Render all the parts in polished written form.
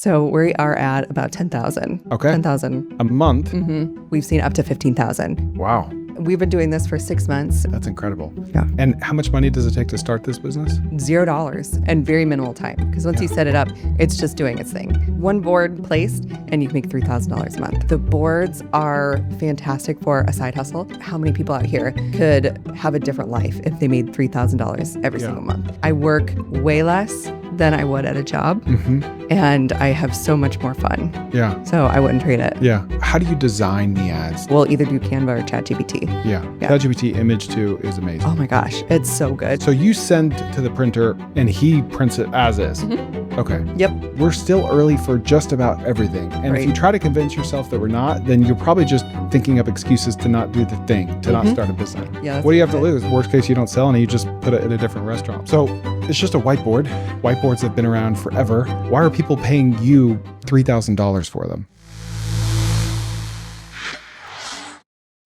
So we are at about 10,000. Okay. 10,000. A month? We've seen up to 15,000. Wow. We've been doing this for 6 months. That's incredible. Yeah. And how much money does it take to start this business? $0 and very minimal time. Because once you set it up, it's just doing its thing. One board placed and you can make $3,000 a month. The boards are fantastic for a side hustle. How many people out here could have a different life if they made $3,000 every single month? I work way less than I would at a job. And I have so much more fun. Yeah. So I wouldn't trade it. Yeah. How do you design the ads? We'll either do Canva or ChatGPT. Yeah. ChatGPT image 2 is amazing. Oh my gosh, it's so good. So you send to the printer and he prints it as is. Okay. Yep. We're still early for just about everything. And if you try to convince yourself that we're not, then you're probably just thinking up excuses to not do the thing, to not start a business. Yeah, what do you have to lose? Worst case, you don't sell any, you just put it in a different restaurant. So it's just a whiteboard. Whiteboards have been around forever. Why are people paying you $3,000 for them?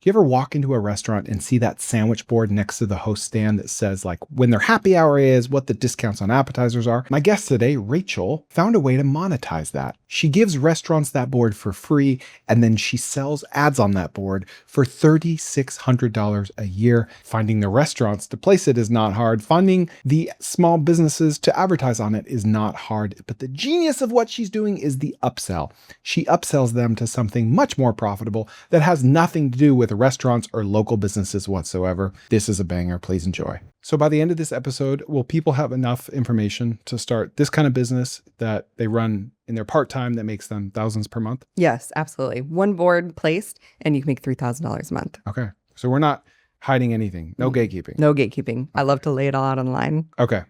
You ever walk into a restaurant and see that sandwich board next to the host stand that says like when their happy hour is, what the discounts on appetizers are? My guest today, Rachel, found a way to monetize that. She gives restaurants that board for free, and then she sells ads on that board for $3,600 a year. Finding the restaurants to place it is not hard. Finding the small businesses to advertise on it is not hard. But the genius of what she's doing is the upsell. She upsells them to something much more profitable that has nothing to do with restaurants or local businesses whatsoever. This is a banger. Please enjoy. So by the end of this episode, will people have enough information to start this kind of business that they run in their part-time that makes them thousands per month? Yes, absolutely. One board placed and you can make $3,000 a month. Okay. So we're not hiding anything. No gatekeeping. No gatekeeping. I love to lay it all out online. Okay.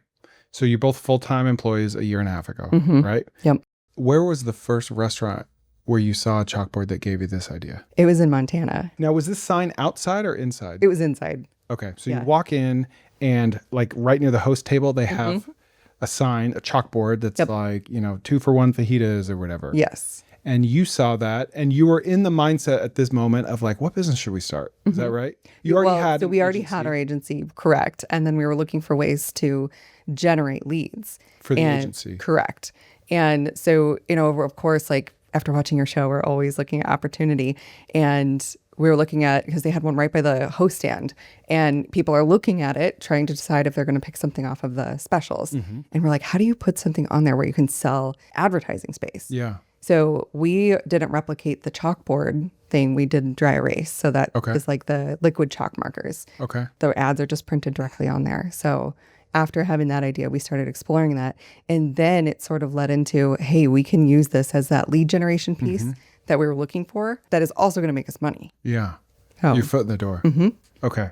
So you're both full-time employees a year and a half ago, right? Yep. Where was the first restaurant where you saw a chalkboard that gave you this idea? It was in Montana. Now, was this sign outside or inside? It was inside. Okay. So you walk in and like right near the host table, they have a sign, a chalkboard that's like, 2 for 1 fajitas or whatever. Yes. And you saw that and you were in the mindset at this moment of like, what business should we start? Is that right? You already had. So we already had our agency, correct. And then we were looking for ways to generate leads. For the agency. Correct. And so, of course, like after watching your show, we're always looking at opportunity. And we were looking at, because they had one right by the host stand, and people are looking at it, trying to decide if they're going to pick something off of the specials. And we're like, how do you put something on there where you can sell advertising space? Yeah. So we didn't replicate the chalkboard thing. We did dry erase. So that is like the liquid chalk markers. Okay. The ads are just printed directly on there. So after having that idea, we started exploring that. And then it sort of led into, hey, we can use this as that lead generation piece that we were looking for that is also going to make us money. Yeah. Oh. Your foot in the door. Okay.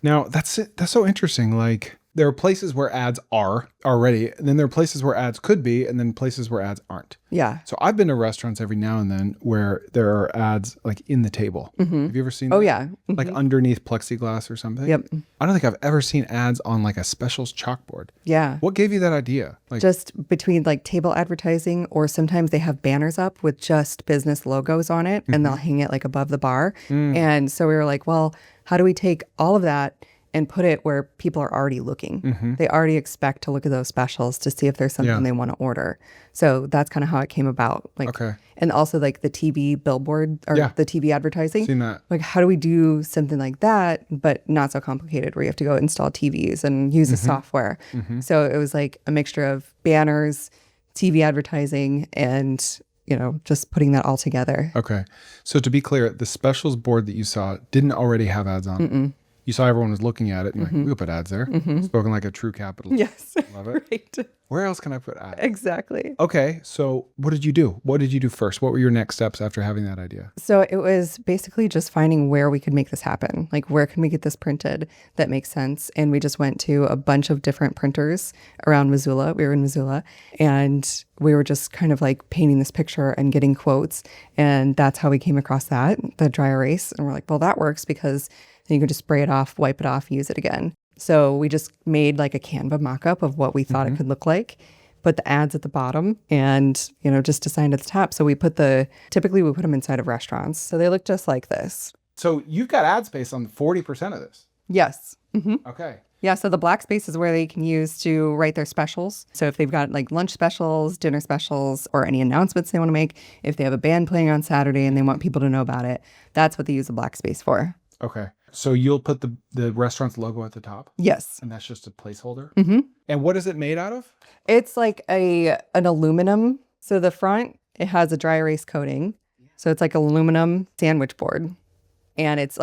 Now, that's it. That's so interesting. Like, there are places where ads are already, and then there are places where ads could be, and then places where ads aren't. Yeah. So I've been to restaurants every now and then where there are ads like in the table. Have you ever seen that? Oh, yeah. Like underneath plexiglass or something? Yep. I don't think I've ever seen ads on like a specials chalkboard. Yeah. What gave you that idea? Like, just between like table advertising, or sometimes they have banners up with just business logos on it, and they'll hang it like above the bar. And so we were like, well, how do we take all of that and put it where people are already looking? They already expect to look at those specials to see if there's something they want to order. So that's kind of how it came about. Like, and also like the TV billboard or the TV advertising. Seen that. Like, how do we do something like that, but not so complicated, where you have to go install TVs and use the software? So it was like a mixture of banners, TV advertising, and just putting that all together. Okay. So to be clear, the specials board that you saw didn't already have ads on it. You saw everyone was looking at it and you're like, we'll put ads there. Spoken like a true capitalist. Yes. Love it. Right. Where else can I put ads? Exactly. Okay. So what did you do? What did you do first? What were your next steps after having that idea? So it was basically just finding where we could make this happen. Like, where can we get this printed that makes sense? And we just went to a bunch of different printers around Missoula. We were in Missoula, and we were just kind of like painting this picture and getting quotes. And that's how we came across the dry erase. And we're like, well, that works, because then you can just spray it off, wipe it off, use it again. So we just made like a Canva mock-up of what we thought it could look like, put the ads at the bottom, and, just designed at the top. So typically we put them inside of restaurants. So they look just like this. So you've got ad space on 40% of this. Yes. Okay. Yeah, so the black space is where they can use to write their specials. So if they've got like lunch specials, dinner specials, or any announcements they want to make, if they have a band playing on Saturday and they want people to know about it, that's what they use the black space for. Okay. So you'll put the restaurant's logo at the top? Yes. And that's just a placeholder? Mm-hmm. And what is it made out of? It's like an aluminum. So the front, it has a dry erase coating. So it's like aluminum sandwich board. And it's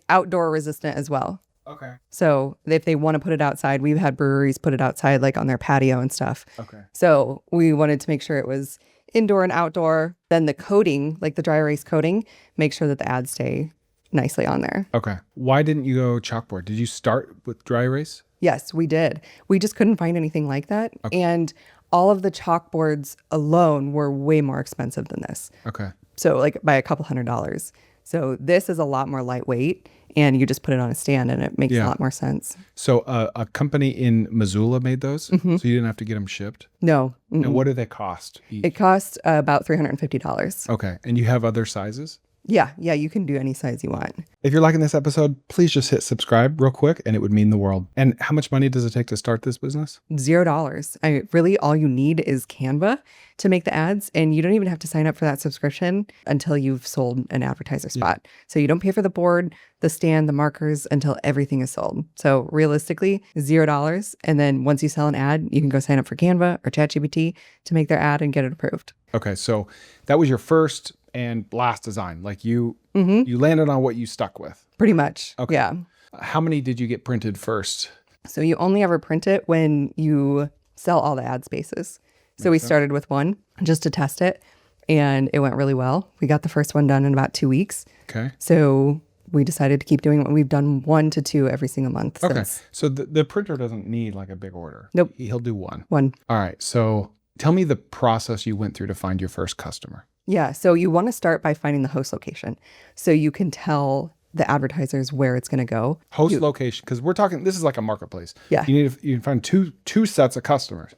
outdoor resistant as well. Okay. So if they want to put it outside, we've had breweries put it outside, like on their patio and stuff. Okay. So we wanted to make sure it was indoor and outdoor. Then the coating, like the dry erase coating, make sure that the ads stay nicely on there. Okay. Why didn't you go chalkboard? Did you start with dry erase? Yes, we did. We just couldn't find anything like that. Okay. And all of the chalkboards alone were way more expensive than this. Okay. So like by a couple $100s. So this is a lot more lightweight and you just put it on a stand and it makes a lot more sense. So a company in Missoula made those? So you didn't have to get them shipped? No. Mm-mm. And what do they cost each? It cost about $350. Okay. And you have other sizes? Yeah, you can do any size you want. If you're liking this episode, please just hit subscribe real quick and it would mean the world. And how much money does it take to start this business? $0. Really, all you need is Canva to make the ads. And you don't even have to sign up for that subscription until you've sold an advertiser spot. So you don't pay for the board, the stand, the markers until everything is sold. So realistically, $0. And then once you sell an ad, you can go sign up for Canva or ChatGPT to make their ad and get it approved. Okay. So that was your first and last design. Like you landed on what you stuck with. Pretty much. Okay. Yeah. How many did you get printed first? So you only ever print it when you sell all the ad spaces. So we started with one just to test it and it went really well. We got the first one done in about 2 weeks. Okay. So we decided to keep doing what we've done 1 to 2 every single month. Okay. Since. So the printer doesn't need like a big order. Nope. He'll do one. One. All right. So tell me the process you went through to find your first customer. Yeah. So you want to start by finding the host location. So you can tell the advertisers where it's going to go. Host location, because we're talking, this is like a marketplace. Yeah. You can find two sets of customers.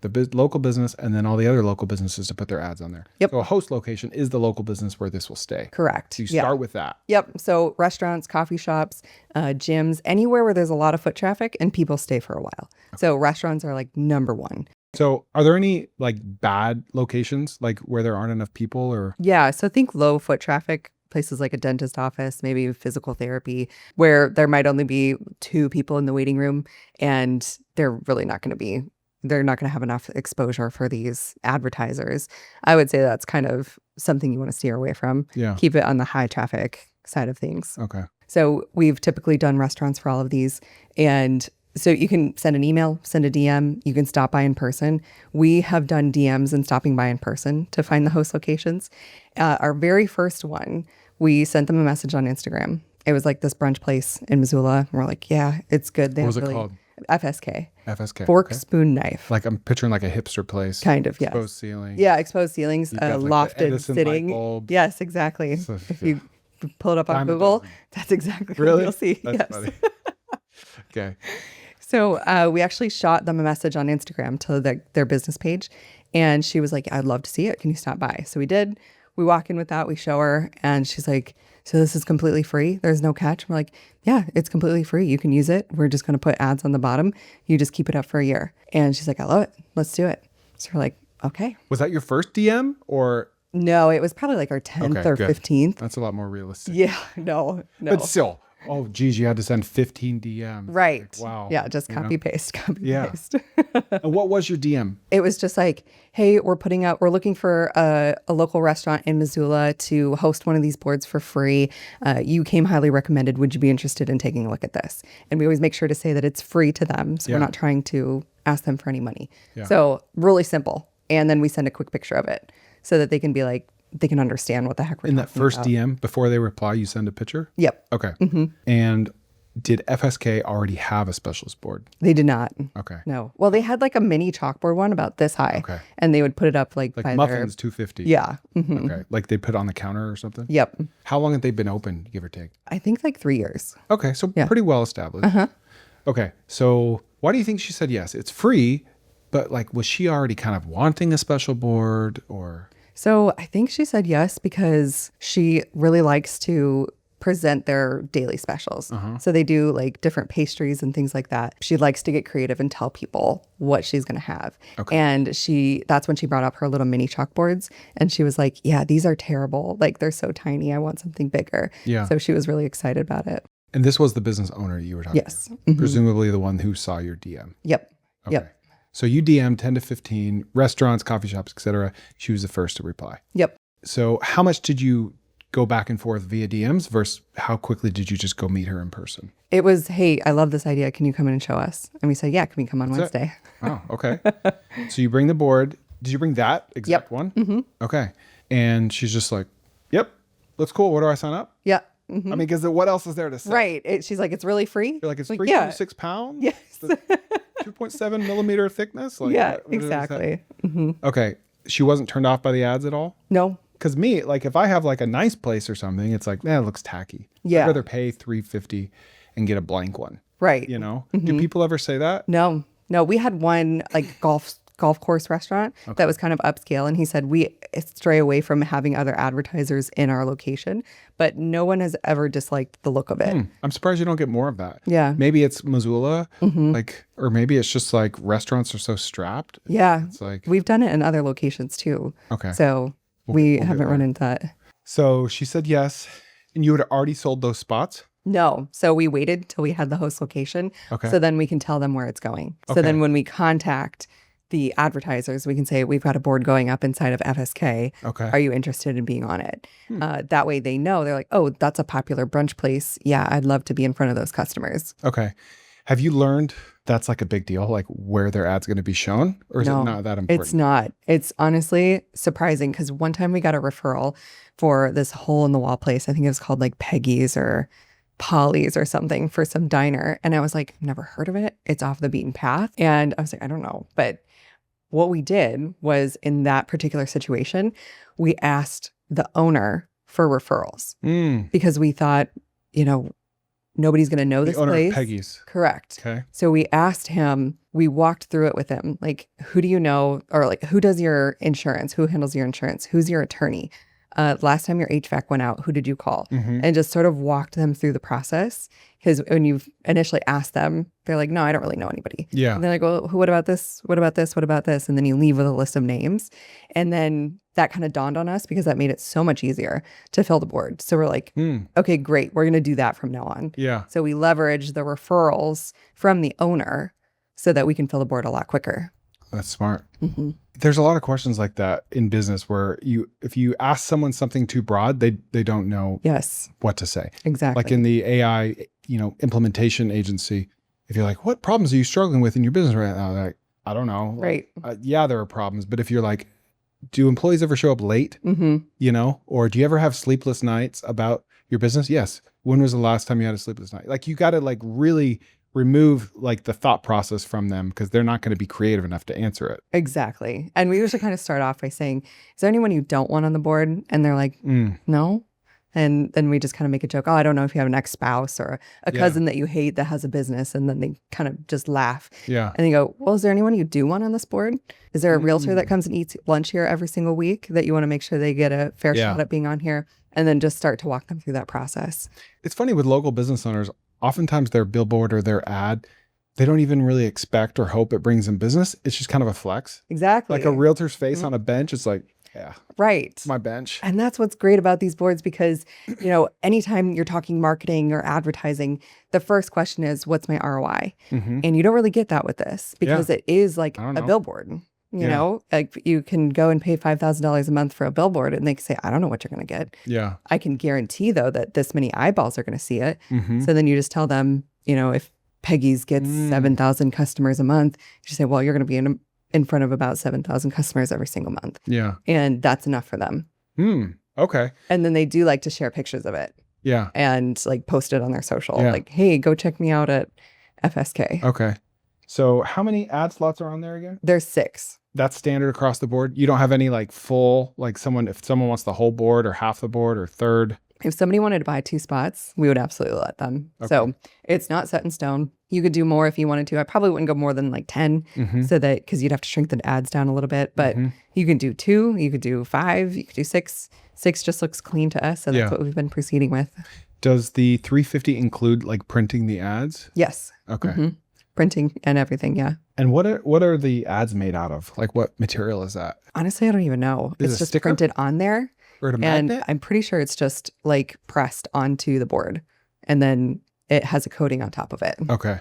The local business and then all the other local businesses to put their ads on there. Yep. So a host location is the local business where this will stay. Correct. So you start with that. Yep. So restaurants, coffee shops, gyms, anywhere where there's a lot of foot traffic and people stay for a while. Okay. So restaurants are like number one. So are there any like bad locations, like where there aren't enough people or? Yeah. So think low foot traffic, places like a dentist office, maybe physical therapy, where there might only be 2 people in the waiting room and they're not going to have enough exposure for these advertisers. I would say that's kind of something you want to steer away from. Yeah. Keep it on the high traffic side of things. Okay. So we've typically done restaurants for all of these. And so you can send an email, send a DM, you can stop by in person. We have done DMs and stopping by in person to find the host locations. Our very first one, we sent them a message on Instagram. It was like this brunch place in Missoula. And we're like, yeah, it's good. What was it called? FSK. FSK. Fork, okay. spoon, knife. Like I'm picturing like a hipster place. Kind of, yes. Exposed ceiling. Yeah, exposed ceilings, You've got, like, the lofted Edison light sitting. bulb. Yes, exactly. So, if you pull it up on Time Google, dozen. that's exactly Really? what you'll see. That's yes. funny. Okay. So we actually shot them a message on Instagram to their business page. And she was like, I'd love to see it. Can you stop by? So we did. We walk in with that. We show her. And she's like, so this is completely free? There's no catch? We're like, yeah, it's completely free. You can use it. We're just going to put ads on the bottom. You just keep it up for a year. And she's like, I love it. Let's do it. So we're like, okay. Was that your first DM or? No, it was probably like our 10th Okay, or good. 15th. That's a lot more realistic. Yeah, no. But still, oh, geez, you had to send 15 DMs. Right. Like, wow. Yeah, just copy paste. Yeah. Paste. And what was your DM? It was just like, hey, we're looking for a local restaurant in Missoula to host one of these boards for free. You came highly recommended. Would you be interested in taking a look at this? And we always make sure to say that it's free to them. So we're not trying to ask them for any money. Yeah. So really simple. And then we send a quick picture of it so that they can be like, they can understand what the heck we're In talking that first about. DM, before they reply, you send a picture? Yep. Okay. And did FSK already have a specialist board? They did not. Okay. No. Well, they had like a mini chalkboard one about this high. Okay. And they would put it up like by muffins, $250. Yeah. Okay. Like they put it on the counter or something? Yep. How long had they been open, give or take? I think like 3 years. Okay. So pretty well established. Okay. So why do you think she said yes? It's free, but like, was she already kind of wanting a special board or? So I think she said yes because she really likes to present their daily specials. Uh-huh. So they do like different pastries and things like that. She likes to get creative and tell people what she's going to have. Okay. And that's when she brought up her little mini chalkboards, and she was like, yeah, these are terrible. Like they're so tiny. I want something bigger. Yeah. So she was really excited about it. And this was the business owner you were talking Yes. to. Mhm. Presumably the one who saw your DM. Yep. Okay. Yep. So you DM 10 to 15 restaurants, coffee shops, etc. She was the first to reply. Yep. So how much did you go back and forth via DMs versus how quickly did you just go meet her in person? It was, hey, I love this idea. Can you come in and show us? And we said, yeah, can we come on Wednesday? Oh, okay. So you bring the board. Did you bring that exact one? Mm-hmm. Okay. And she's just like, yep, looks cool. Where do I sign up? Yeah. Mm-hmm. I mean, because what else is there to say? Right. She's like, it's really free. You're like, it's Like, 3.6 pounds? Yes. 2.7 millimeter thickness? Like, Yeah, what is that? exactly. Mm-hmm. Okay. She wasn't turned off by the ads at all? No. Because me, like if I have like a nice place or something, it's like, man, it looks tacky. Yeah. I'd rather pay $350 and get a blank one. Right. You know? Do people ever say that? No. We had one like golf course restaurant that was kind of upscale, and he said we stray away from having other advertisers in our location, but no one has ever disliked the look of it. I'm surprised you don't get more of that. Yeah. Maybe it's Missoula, like, or maybe it's just like restaurants are so strapped. Yeah. It's like, We've done it in other locations too. okay. So we haven't run into that. So she said yes. And you had already sold those spots? No. So we waited till we had the host location. Okay. So then we can tell them where it's going. So Okay. then when we contact the advertisers, we can say, we've got a board going up inside of FSK. Okay. Are you interested in being on it? That way they know. They're like, oh, that's a popular brunch place. Yeah, I'd love to be in front of those customers. Okay. Have you learned that's like a big deal, like where their ad's going to be shown? Or is No, it not that important? It's not. It's honestly surprising because one time we got a referral for this hole in the wall place. I think it was called like Peggy's or Polly's or something for some diner. And I was like, never heard of it. It's off the beaten path. And I was like, I don't know. But what we did was in that particular situation, we asked the owner for referrals because we thought, nobody's going to know this The owner place. of Peggy's. Correct. Okay. So we asked him, we walked through it with him. Like, who do you know? Or like, who does your insurance? Who handles your insurance? Who's your attorney? Last time your HVAC went out, who did you call? And just sort of walked them through the process. Because when you initially ask them, they're like, no, I don't really know anybody. Yeah. And they're like, well, what about this? What about this? What about this? And then you leave with a list of names. And then that kind of dawned on us because that made it so much easier to fill the board. So we're like, okay, great. We're going to do that from now on. Yeah. So we leverage the referrals from the owner so that we can fill the board a lot quicker. That's smart. There's a lot of questions like that in business where if you ask someone something too broad, they don't know Yes, what to say. exactly. Like in the AI, implementation agency, if you're like, what problems are you struggling with in your business right now? They're like, I don't know. Right. Yeah, there are problems. But if you're like, do employees ever show up late? Or do you ever have sleepless nights about your business? Yes. When was the last time you had a sleepless night? Like you got to like really remove like the thought process from them because they're not going to be creative enough to answer it. Exactly. And we usually kind of start off by saying, is there anyone you don't want on the board? And they're like, no. And then we just kind of make a joke. Oh, I don't know if you have an ex-spouse or a cousin that you hate that has a business. And then they kind of just laugh. Yeah. And they go, well, is there anyone you do want on this board? Is there a realtor that comes and eats lunch here every single week that you want to make sure they get a fair shot at being on here? And then just start to walk them through that process. It's funny with local business owners, oftentimes their billboard or their ad, they don't even really expect or hope it brings them business. It's just kind of a flex. Exactly. Like a realtor's face on a bench. It's like, yeah, right. it's my bench. And that's what's great about these boards because, anytime you're talking marketing or advertising, the first question is, what's my ROI? And you don't really get that with this because it is like a billboard. You know, like you can go and pay $5,000 a month for a billboard and they can say, I don't know what you're going to get. Yeah. I can guarantee though that this many eyeballs are going to see it. So then you just tell them, if Peggy's gets 7,000 customers a month, you say, well, you're going to be in front of about 7,000 customers every single month. Yeah. And that's enough for them. Okay. And then they do like to share pictures of it. Yeah. And like post it on their social. Yeah. Like, hey, go check me out at FSK. Okay. So how many ad slots are on there again? There's 6. That's standard across the board. You don't have any like full, like if someone wants the whole board or half the board or third. If somebody wanted to buy 2 spots, we would absolutely let them. Okay. So it's not set in stone. You could do more if you wanted to. I probably wouldn't go more than like 10 so that because you'd have to shrink the ads down a little bit. But you can do 2, you could do 5, you could do 6. 6 just looks clean to us. So that's what we've been proceeding with. Does the 350 include like printing the ads? Yes. Okay. Printing and everything. Yeah. And what are the ads made out of? Like what material is that? Honestly, I don't even know. Is it It's a just sticker? printed on there. Or a And magnet? I'm pretty sure it's just like pressed onto the board. And then it has a coating on top of it. Okay.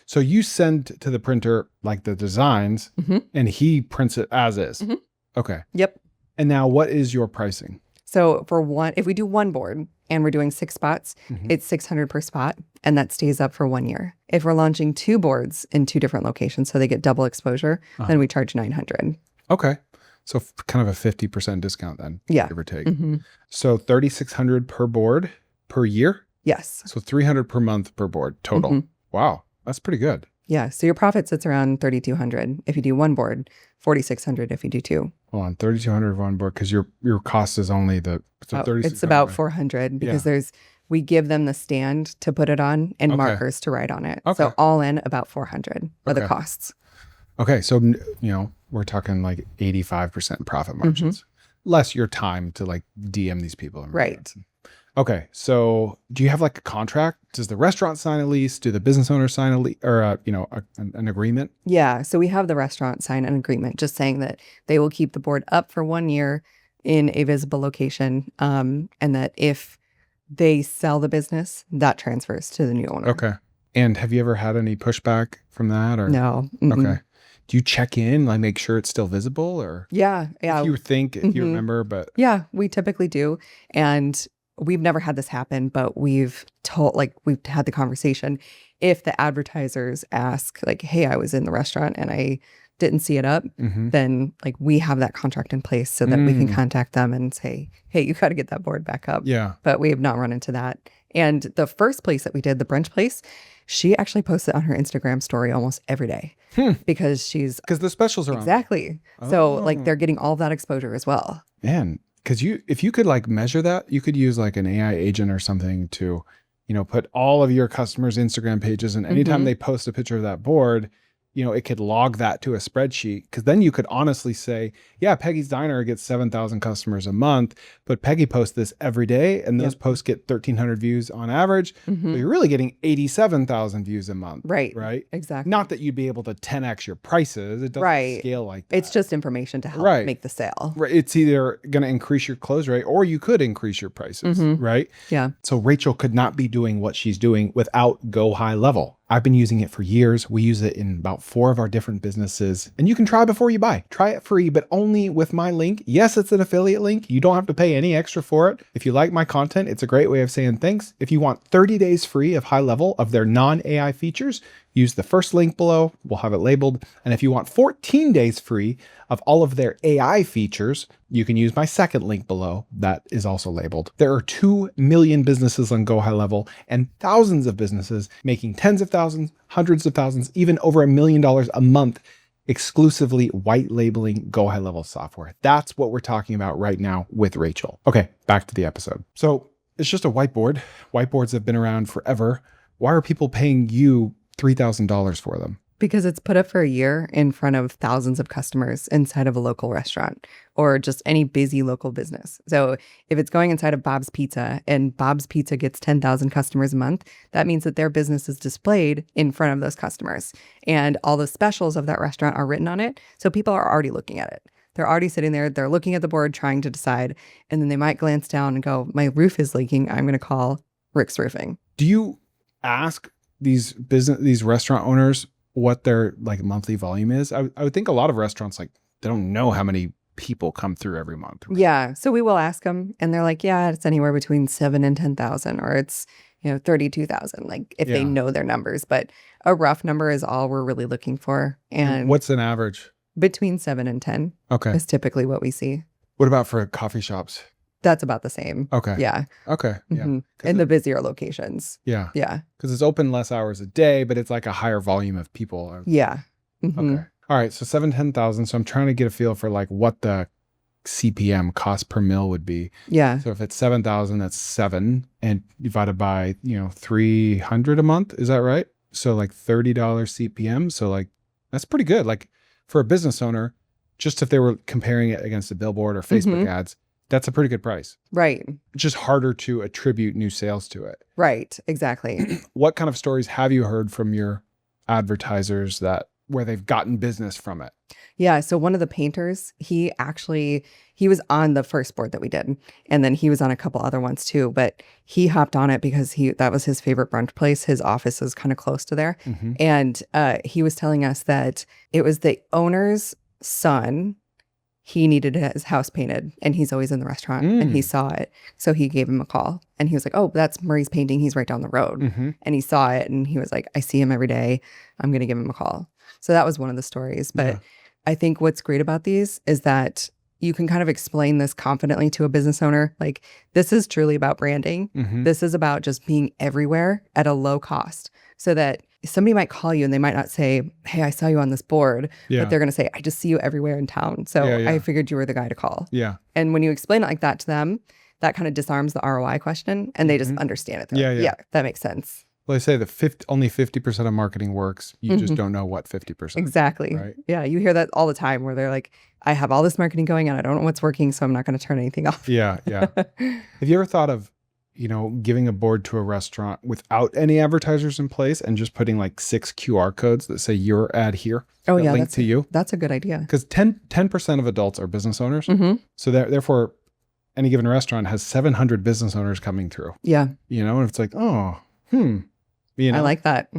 So you send to the printer like the designs and he prints it as is. Okay. Yep. And now what is your pricing? So if we do one board and we're doing 6 spots, it's $600 per spot, and that stays up for 1 year. If we're launching 2 boards in 2 different locations, so they get double exposure, then we charge $900. Okay. So kind of a 50% discount then, give or take. So $3,600 per board per year? Yes. So $300 per month per board total. Wow. That's pretty good. Yeah. So your profit sits around $3,200 if you do one board, $4,600 if you do 2. Hold on, $3,200 one board because your cost is only It's about $400 because we give them the stand to put it on and markers to write on it. So all in about $400 are the costs. Okay, so we're talking like 85% profit margins, less your time to like DM these people. Right. Okay, so do you have like a contract? Does the restaurant sign a lease? Do the business owner sign a lease or an agreement? Yeah, so we have the restaurant sign an agreement just saying that they will keep the board up for 1 year in a visible location, and that if they sell the business, that transfers to the new owner. Okay. And have you ever had any pushback from that or no? Okay. Do you check in, like make sure it's still visible or? Yeah. If you remember, but. Yeah, we typically do. And we've never had this happen, but we've had the conversation. If the advertisers ask like, hey, I was in the restaurant and I didn't see it up, then like we have that contract in place so that we can contact them and say, hey, you got to get that board back up. Yeah. But we have not run into that. And the first place that we did, the brunch place, she actually posts it on her Instagram story almost every day because the specials are exactly. On. So like they're getting all of that exposure as well. Man, because if you could like measure that, you could use like an AI agent or something to, put all of your customers' Instagram pages, and anytime they post a picture of that board, it could log that to a spreadsheet, because then you could honestly say, yeah, Peggy's Diner gets 7,000 customers a month, but Peggy posts this every day and those posts get 1,300 views on average. So you're really getting 87,000 views a month. Right. Right. Exactly. Not that you'd be able to 10x your prices. It doesn't scale like that. It's just information to help make the sale. Right. It's either going to increase your close rate or you could increase your prices. Right. Yeah. So Rachel could not be doing what she's doing without Go High Level. I've been using it for years. We use it in about 4 of our different businesses. And you can try before you buy. Try it free, but only with my link. Yes, it's an affiliate link. You don't have to pay any extra for it. If you like my content, it's a great way of saying thanks. If you want 30 days free of High Level of their non-AI features, use the first link below. We'll have it labeled. And if you want 14 days free of all of their AI features, you can use my second link below. That is also labeled. There are 2 million businesses on Go High Level and thousands of businesses making tens of thousands, hundreds of thousands, even over $1 million a month exclusively white labeling Go High Level software. That's what we're talking about right now with Rachel. Okay, back to the episode. So it's just a whiteboard. Whiteboards have been around forever. Why are people paying you $3,000 for them? Because it's put up for a year in front of thousands of customers inside of a local restaurant or just any busy local business. So if it's going inside of Bob's Pizza and Bob's Pizza gets 10,000 customers a month, that means that their business is displayed in front of those customers. And all the specials of that restaurant are written on it. So people are already looking at it. They're already sitting there. They're looking at the board, trying to decide. And then they might glance down and go, my roof is leaking. I'm going to call Rick's Roofing. Do you ask these restaurant owners what their like monthly volume is? I would think a lot of restaurants, like they don't know how many people come through every month. Right? Yeah. So we will ask them and they're like, yeah, it's anywhere between 7 and 10,000 or it's, 32,000, like if they know their numbers, but a rough number is all we're really looking for. And what's an average? Between 7 and 10 is typically what we see. What about for coffee shops? That's about the same. Okay. Yeah. Okay. Yeah. In the busier locations. Yeah. Yeah. Because it's open less hours a day, but it's like a higher volume of people. Yeah. Okay. All right. So 10,000. So I'm trying to get a feel for like what the CPM cost per mil would be. Yeah. So if it's 7,000, that's 7 and divided by, 300 a month. Is that right? So like $30 CPM. So like, that's pretty good. Like for a business owner, just if they were comparing it against a billboard or Facebook ads, That's a pretty good price. Right. It's just harder to attribute new sales to it. Right. Exactly. What kind of stories have you heard from your advertisers that where they've gotten business from it? Yeah. So one of the painters, he was on the first board that we did. And then he was on a couple other ones too. But he hopped on it because that was his favorite brunch place. His office is kind of close to there. Mm-hmm. And he was telling us that it was the owner's son. He needed his house painted and he's always in the restaurant and he saw it. So he gave him a call and he was like, oh, that's Murray's painting. He's right down the road. Mm-hmm. And he saw it and he was like, I see him every day. I'm going to give him a call. So that was one of the stories. But I think what's great about these is that you can kind of explain this confidently to a business owner. Like, this is truly about branding. Mm-hmm. This is about just being everywhere at a low cost so that somebody might call you and they might not say, hey, I saw you on this board, but they're going to say, I just see you everywhere in town. So I figured you were the guy to call. Yeah. And when you explain it like that to them, that kind of disarms the ROI question and they just understand it. Yeah, that makes sense. Well, they say that only 50% of marketing works. You just don't know what 50%. Exactly. Right? Yeah. You hear that all the time where they're like, I have all this marketing going on. I don't know what's working, so I'm not going to turn anything off. Yeah. Have you ever thought of, giving a board to a restaurant without any advertisers in place and just putting like 6 QR codes that say your ad here? Oh, yeah. Link to you? That's a good idea. Because 10% of adults are business owners. Mm-hmm. So therefore, any given restaurant has 700 business owners coming through. Yeah. And it's like, I like that.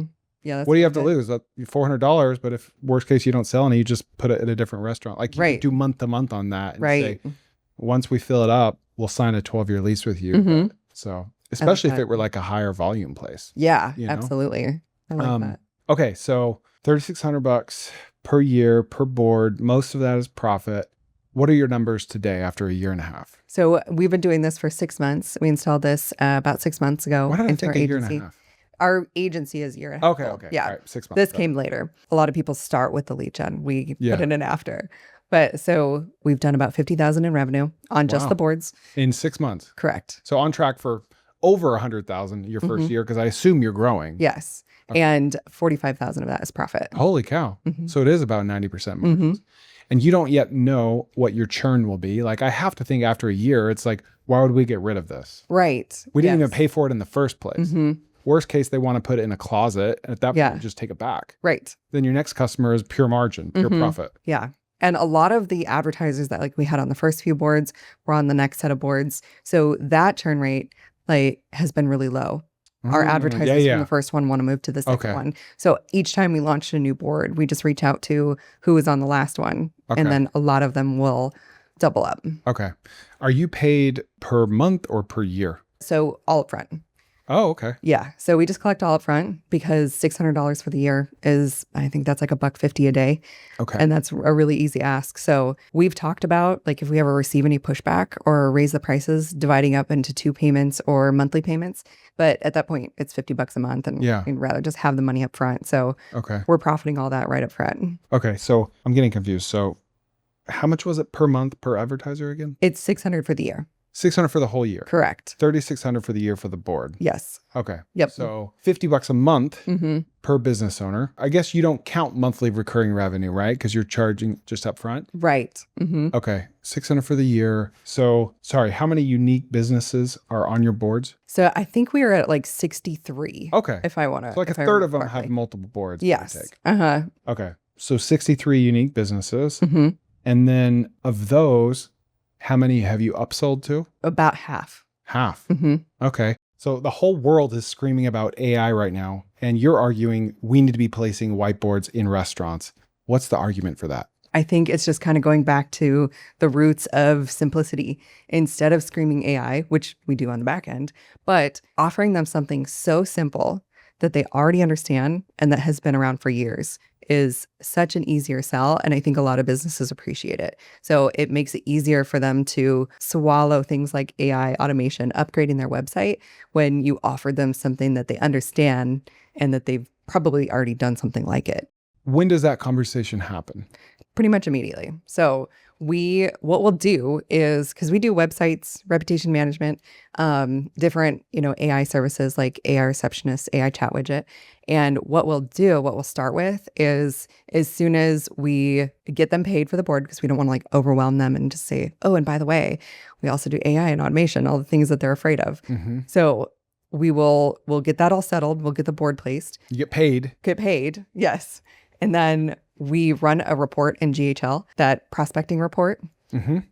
Yeah. That's what do you have to lose? $400, but if worst case you don't sell any, you just put it at a different restaurant. Like you could do month to month on that and say, once we fill it up, we'll sign a 12-year lease with you. Mm-hmm. So especially if it were like a higher volume place. Yeah, absolutely. I like that. Okay, so $3,600 per year per board. Most of that is profit. What are your numbers today after a year and a half? So we've been doing this for 6 months. We installed this about 6 months ago. Why did I into think our a year agency. and a half? Our agency is a year and a half. Okay. Yeah. All right, 6 months. This came later. A lot of people start with the lead gen. We put it in after. But so we've done about $50,000 in revenue on just the boards. In 6 months? Correct. So on track for over 100,000 your first year, because I assume you're growing. Yes. Okay. And 45,000 of that is profit. Holy cow. Mm-hmm. So it is about 90% margins. Mm-hmm. And you don't yet know what your churn will be. Like, I have to think after a year, it's like, why would we get rid of this? Right. We didn't even pay for it in the first place. Mm-hmm. Worst case, they want to put it in a closet. And at that point, just take it back. Right. Then your next customer is pure margin, pure profit. Yeah. And a lot of the advertisers that we had on the first few boards were on the next set of boards. So that churn rate has been really low. Our advertisers from the first one want to move to the second one. So each time we launched a new board, we just reach out to who was on the last one. Okay. And then a lot of them will double up. Okay. Are you paid per month or per year? So all up front. Oh, okay. Yeah. So we just collect all up front because $600 for the year is, I think that's like $150 a day. Okay. And that's a really easy ask. So we've talked about, like, if we ever receive any pushback or raise the prices, dividing up into 2 payments or monthly payments. But at that point, it's $50 a month and we'd rather just have the money up front. So we're profiting all that right up front. Okay. So I'm getting confused. So how much was it per month per advertiser again? It's $600 for the year. $600 for the whole year. Correct. $3,600 for the year for the board. Yes. Okay. Yep. So $50 a month per business owner. I guess you don't count monthly recurring revenue, right? Because you're charging just up front. Right. Mm-hmm. Okay. $600 for the year. So, sorry, how many unique businesses are on your boards? So I think we are at like 63. Okay. If I want to. So like a third of them have multiple boards. Yes. Uh-huh. Okay. So 63 unique businesses. Mm-hmm. And then of those, how many have you upsold to? About half. Half. Mm-hmm. Okay. So the whole world is screaming about AI right now, and you're arguing we need to be placing whiteboards in restaurants. What's the argument for that? I think it's just kind of going back to the roots of simplicity. Instead of screaming AI, which we do on the back end, but offering them something so simple that they already understand and that has been around for years is such an easier sell. And I think a lot of businesses appreciate it. So it makes it easier for them to swallow things like AI automation, upgrading their website, when you offer them something that they understand and that they've probably already done something like it. When does that conversation happen? Pretty much immediately. So what we'll do is, because we do websites, reputation management, different, AI services like AI receptionist, AI chat widget. And what we'll start with is, as soon as we get them paid for the board, because we don't want to like overwhelm them and just say, oh, and by the way, we also do AI and automation, all the things that they're afraid of. So we'll get that all settled. We'll get the board placed. You get paid. Get paid. Yes. And then we run a report in GHL, that prospecting report.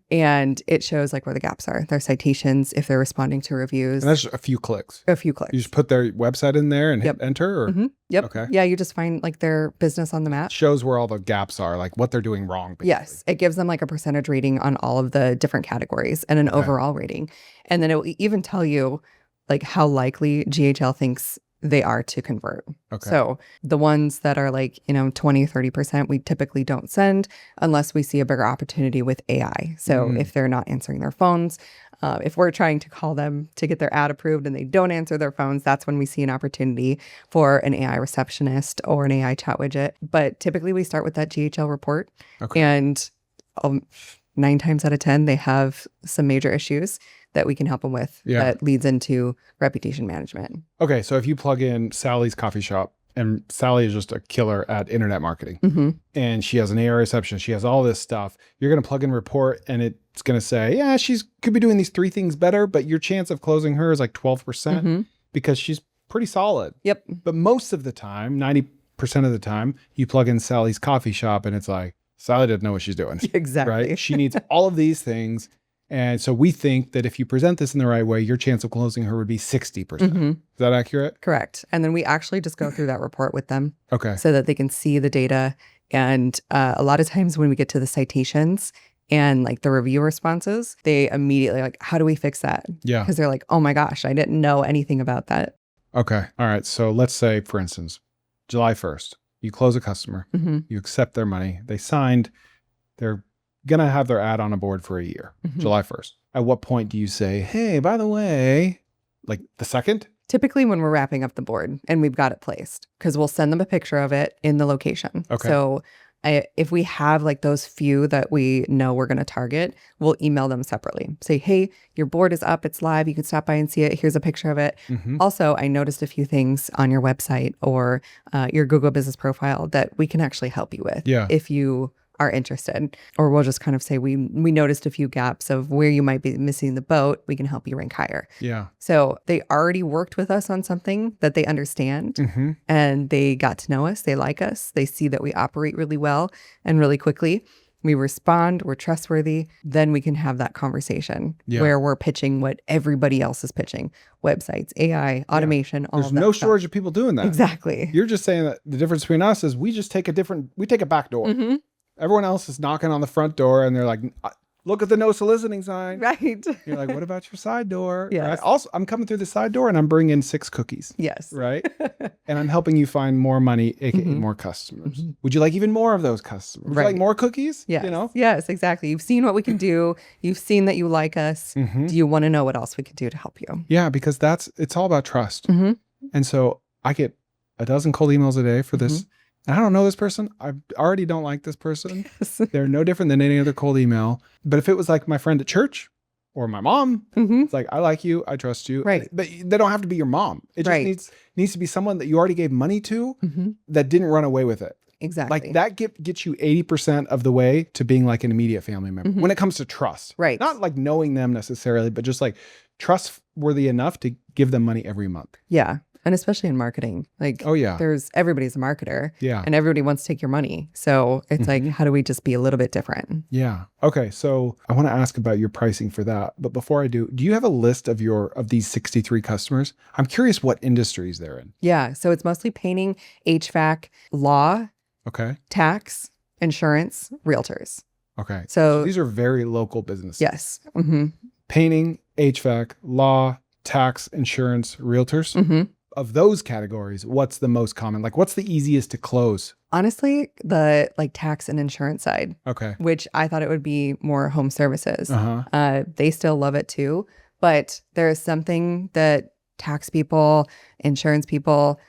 And it shows like where the gaps are, their citations, if they're responding to reviews. And that's a few clicks. A few clicks. You just put their website in there and hit enter? Or? Yep. Okay. Yeah, you just find like their business on the map. Shows where all the gaps are, like what they're doing wrong, basically. Yes. It gives them like a percentage rating on all of the different categories and an overall rating. And then it will even tell you like how likely GHL thinks they are to convert. Okay. So the ones that are like, 20, 30%, we typically don't send unless we see a bigger opportunity with AI. So if they're not answering their phones, if we're trying to call them to get their ad approved and they don't answer their phones, that's when we see an opportunity for an AI receptionist or an AI chat widget. But typically we start with that GHL report. And 9 times out of 10, they have some major issues that we can help them with that leads into reputation management. Okay, so if you plug in Sally's coffee shop, and Sally is just a killer at internet marketing, and she has an AI receptionist, she has all this stuff, you're going to plug in report and it's going to say, yeah, she's could be doing these 3 things better, but your chance of closing her is like 12% because she's pretty solid. Yep. But most of the time, 90% of the time, you plug in Sally's coffee shop and it's like, Sally doesn't know what she's doing. Exactly. Right? She needs all of these things. And so we think that if you present this in the right way, your chance of closing her would be 60%. Is that accurate? Correct. And then we actually just go through that report with them. Okay. So that they can see the data. And a lot of times when we get to the citations and like the review responses, they immediately like, how do we fix that? Yeah. Because they're like, oh my gosh, I didn't know anything about that. Okay. All right. So let's say, for instance, July 1st, you close a customer, you accept their money, they signed, they're going to have their ad on a board for a year, July 1st. At what point do you say, hey, by the way, like the 2nd? Typically when we're wrapping up the board and we've got it placed, because we'll send them a picture of it in the location. Okay. So if we have like those few that we know we're going to target, we'll email them separately. Say, hey, your board is up, it's live, you can stop by and see it. Here's a picture of it. Also, I noticed a few things on your website or your Google business profile that we can actually help you with if you are interested. Or we'll just kind of say, we noticed a few gaps of where you might be missing the boat. We can help you rank higher. Yeah. So they already worked with us on something that they understand and they got to know us. They like us. They see that we operate really well and really quickly. We respond, we're trustworthy. Then we can have that conversation where we're pitching what everybody else is pitching. Websites, AI, automation, all of that. There's no stuff. shortage of people doing that. Exactly. You're just saying that the difference between us is we just take a back door. Everyone else is knocking on the front door and they're like, look at the no soliciting sign. Right. You're like, what about your side door? Yes. Right? Also, I'm coming through the side door and I'm bringing 6 cookies. Yes. Right. And I'm helping you find more money, aka more customers. Would you like even more of those customers? Would you like more cookies? Yes. You know? Yes, exactly. You've seen what we can do. You've seen that you like us. Do you want to know what else we could do to help you? Yeah, because it's all about trust. And so I get a dozen cold emails a day for this. I don't know this person. I already don't like this person. They're no different than any other cold email. But if it was like my friend at church or my mom, it's like, I like you. I trust you. Right. But they don't have to be your mom. It just needs to be someone that you already gave money to that didn't run away with it. Exactly. Like that gets you 80% of the way to being like an immediate family member when it comes to trust. Right. Not like knowing them necessarily, but just like trustworthy enough to give them money every month. Yeah. And especially in marketing, like, everybody's a marketer and everybody wants to take your money. So it's like, how do we just be a little bit different? Yeah. Okay. So I want to ask about your pricing for that. But before I do you have a list of these 63 customers? I'm curious what industries they're in. Yeah. So it's mostly painting, HVAC, law, tax, insurance, realtors. Okay. So these are very local businesses. Yes. Painting, HVAC, law, tax, insurance, realtors. Of those categories, what's the most common? Like, what's the easiest to close? Honestly, the like tax and insurance side. Okay. Which I thought it would be more home services. They still love it too. But there is something that tax people, insurance people.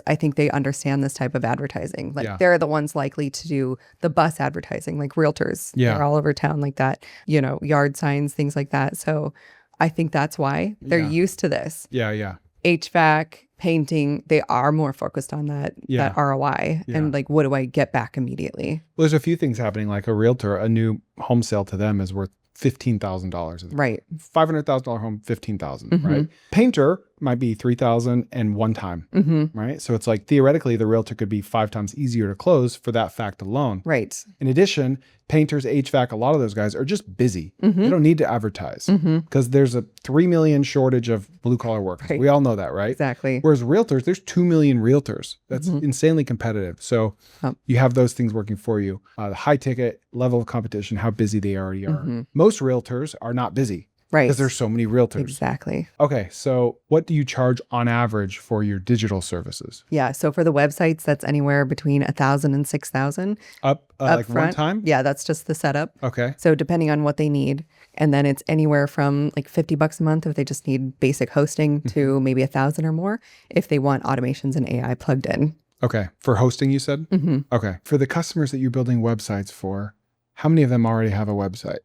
I think they understand this type of advertising. Like they're the ones likely to do the bus advertising, like realtors. Yeah. They're all over town like that, yard signs, things like that. So I think that's why they're used to this. Yeah. HVAC, painting, they are more focused on that ROI and like, what do I get back immediately? Well, there's a few things happening. Like a realtor, a new home sale to them is worth $15,000. Right. $500,000 home, $15,000, right? Painter might be $3,000 and one time, right? So it's like theoretically the realtor could be 5 times easier to close for that fact alone. Right. In addition, painters, HVAC, a lot of those guys are just busy. They don't need to advertise because there's a 3 million shortage of blue collar workers. Right. We all know that, right? Exactly. Whereas realtors, there's 2 million realtors. That's insanely competitive. So you have those things working for you. The high ticket level of competition, how busy they already are. Most realtors are not busy. Right. Because there's so many realtors. Exactly. Okay. So what do you charge on average for your digital services? Yeah. So for the websites, that's anywhere between $1,000 and $6,000. Up like front. one time? Yeah, that's just the setup. Okay. So depending on what they need. And then it's anywhere from like $50 a month if they just need basic hosting to maybe 1,000 or more if they want automations and AI plugged in. Okay. For hosting, you said? Okay. For the customers that you're building websites for, how many of them already have a website?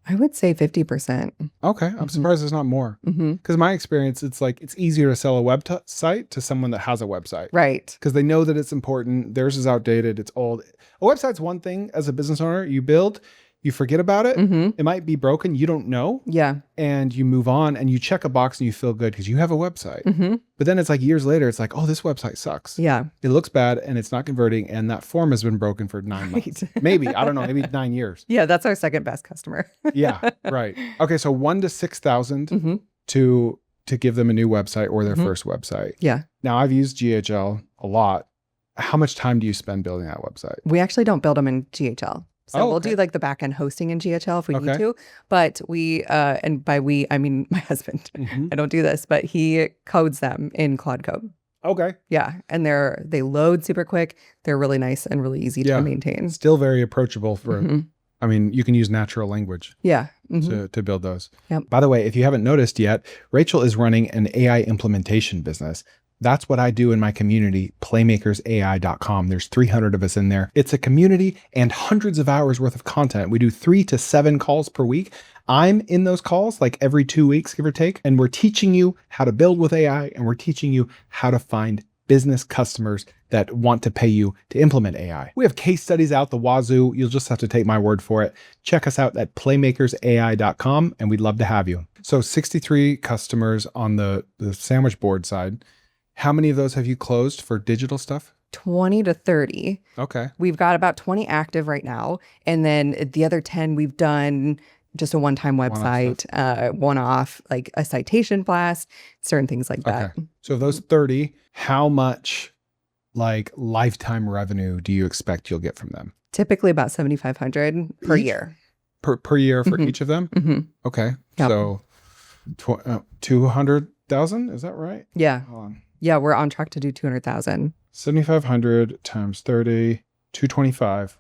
I would say 50%. Okay. I'm surprised there's not more. Because my experience, it's like it's easier to sell a website to someone that has a website. Right. Because they know that it's important. Theirs is outdated. It's old. A website's one thing as a business owner. You build, you forget about it. It might be broken. You don't know. Yeah. And you move on and you check a box and you feel good because you have a website. But then it's like years later, it's like, oh, this website sucks. Yeah. It looks bad and it's not converting. And that form has been broken for 9 months. Maybe, I don't know, maybe 9 years. Yeah. That's our second best customer. Yeah. Right. Okay. So 1 to 6,000 to give them a new website or their first website. Yeah. Now I've used GHL a lot. How much time do you spend building that website? We actually don't build them in GHL. So we'll do like the back end hosting in GHL if we need to. But we, and by we, I mean my husband. I don't do this, but he codes them in Claude Code. Okay. Yeah. And they load super quick. They're really nice and really easy to maintain. Still very approachable for, I mean, you can use natural language. Yeah. To build those. Yep. By the way, if you haven't noticed yet, Rachel is running an AI implementation business. That's what I do in my community, playmakersai.com. There's 300 of us in there. It's a community and hundreds of hours worth of content. We do 3 to 7 calls per week. I'm in those calls like every 2 weeks, give or take. And we're teaching you how to build with AI and we're teaching you how to find business customers that want to pay you to implement AI. We have case studies out the wazoo. You'll just have to take my word for it. Check us out at playmakersai.com and we'd love to have you. So 63 customers on the sandwich board side. How many of those have you closed for digital stuff? 20 to 30. Okay. We've got about 20 active right now. And then the other 10, we've done just a one-time website, one-off, like a citation blast, certain things like that. Okay. So of those 30, how much like lifetime revenue do you expect you'll get from them? Typically about 7,500 per year. Per year for each of them? Okay. Yep. So 200,000, is that right? Yeah. Hold on. Yeah, we're on track to do 200,000. 7,500 times 30, 225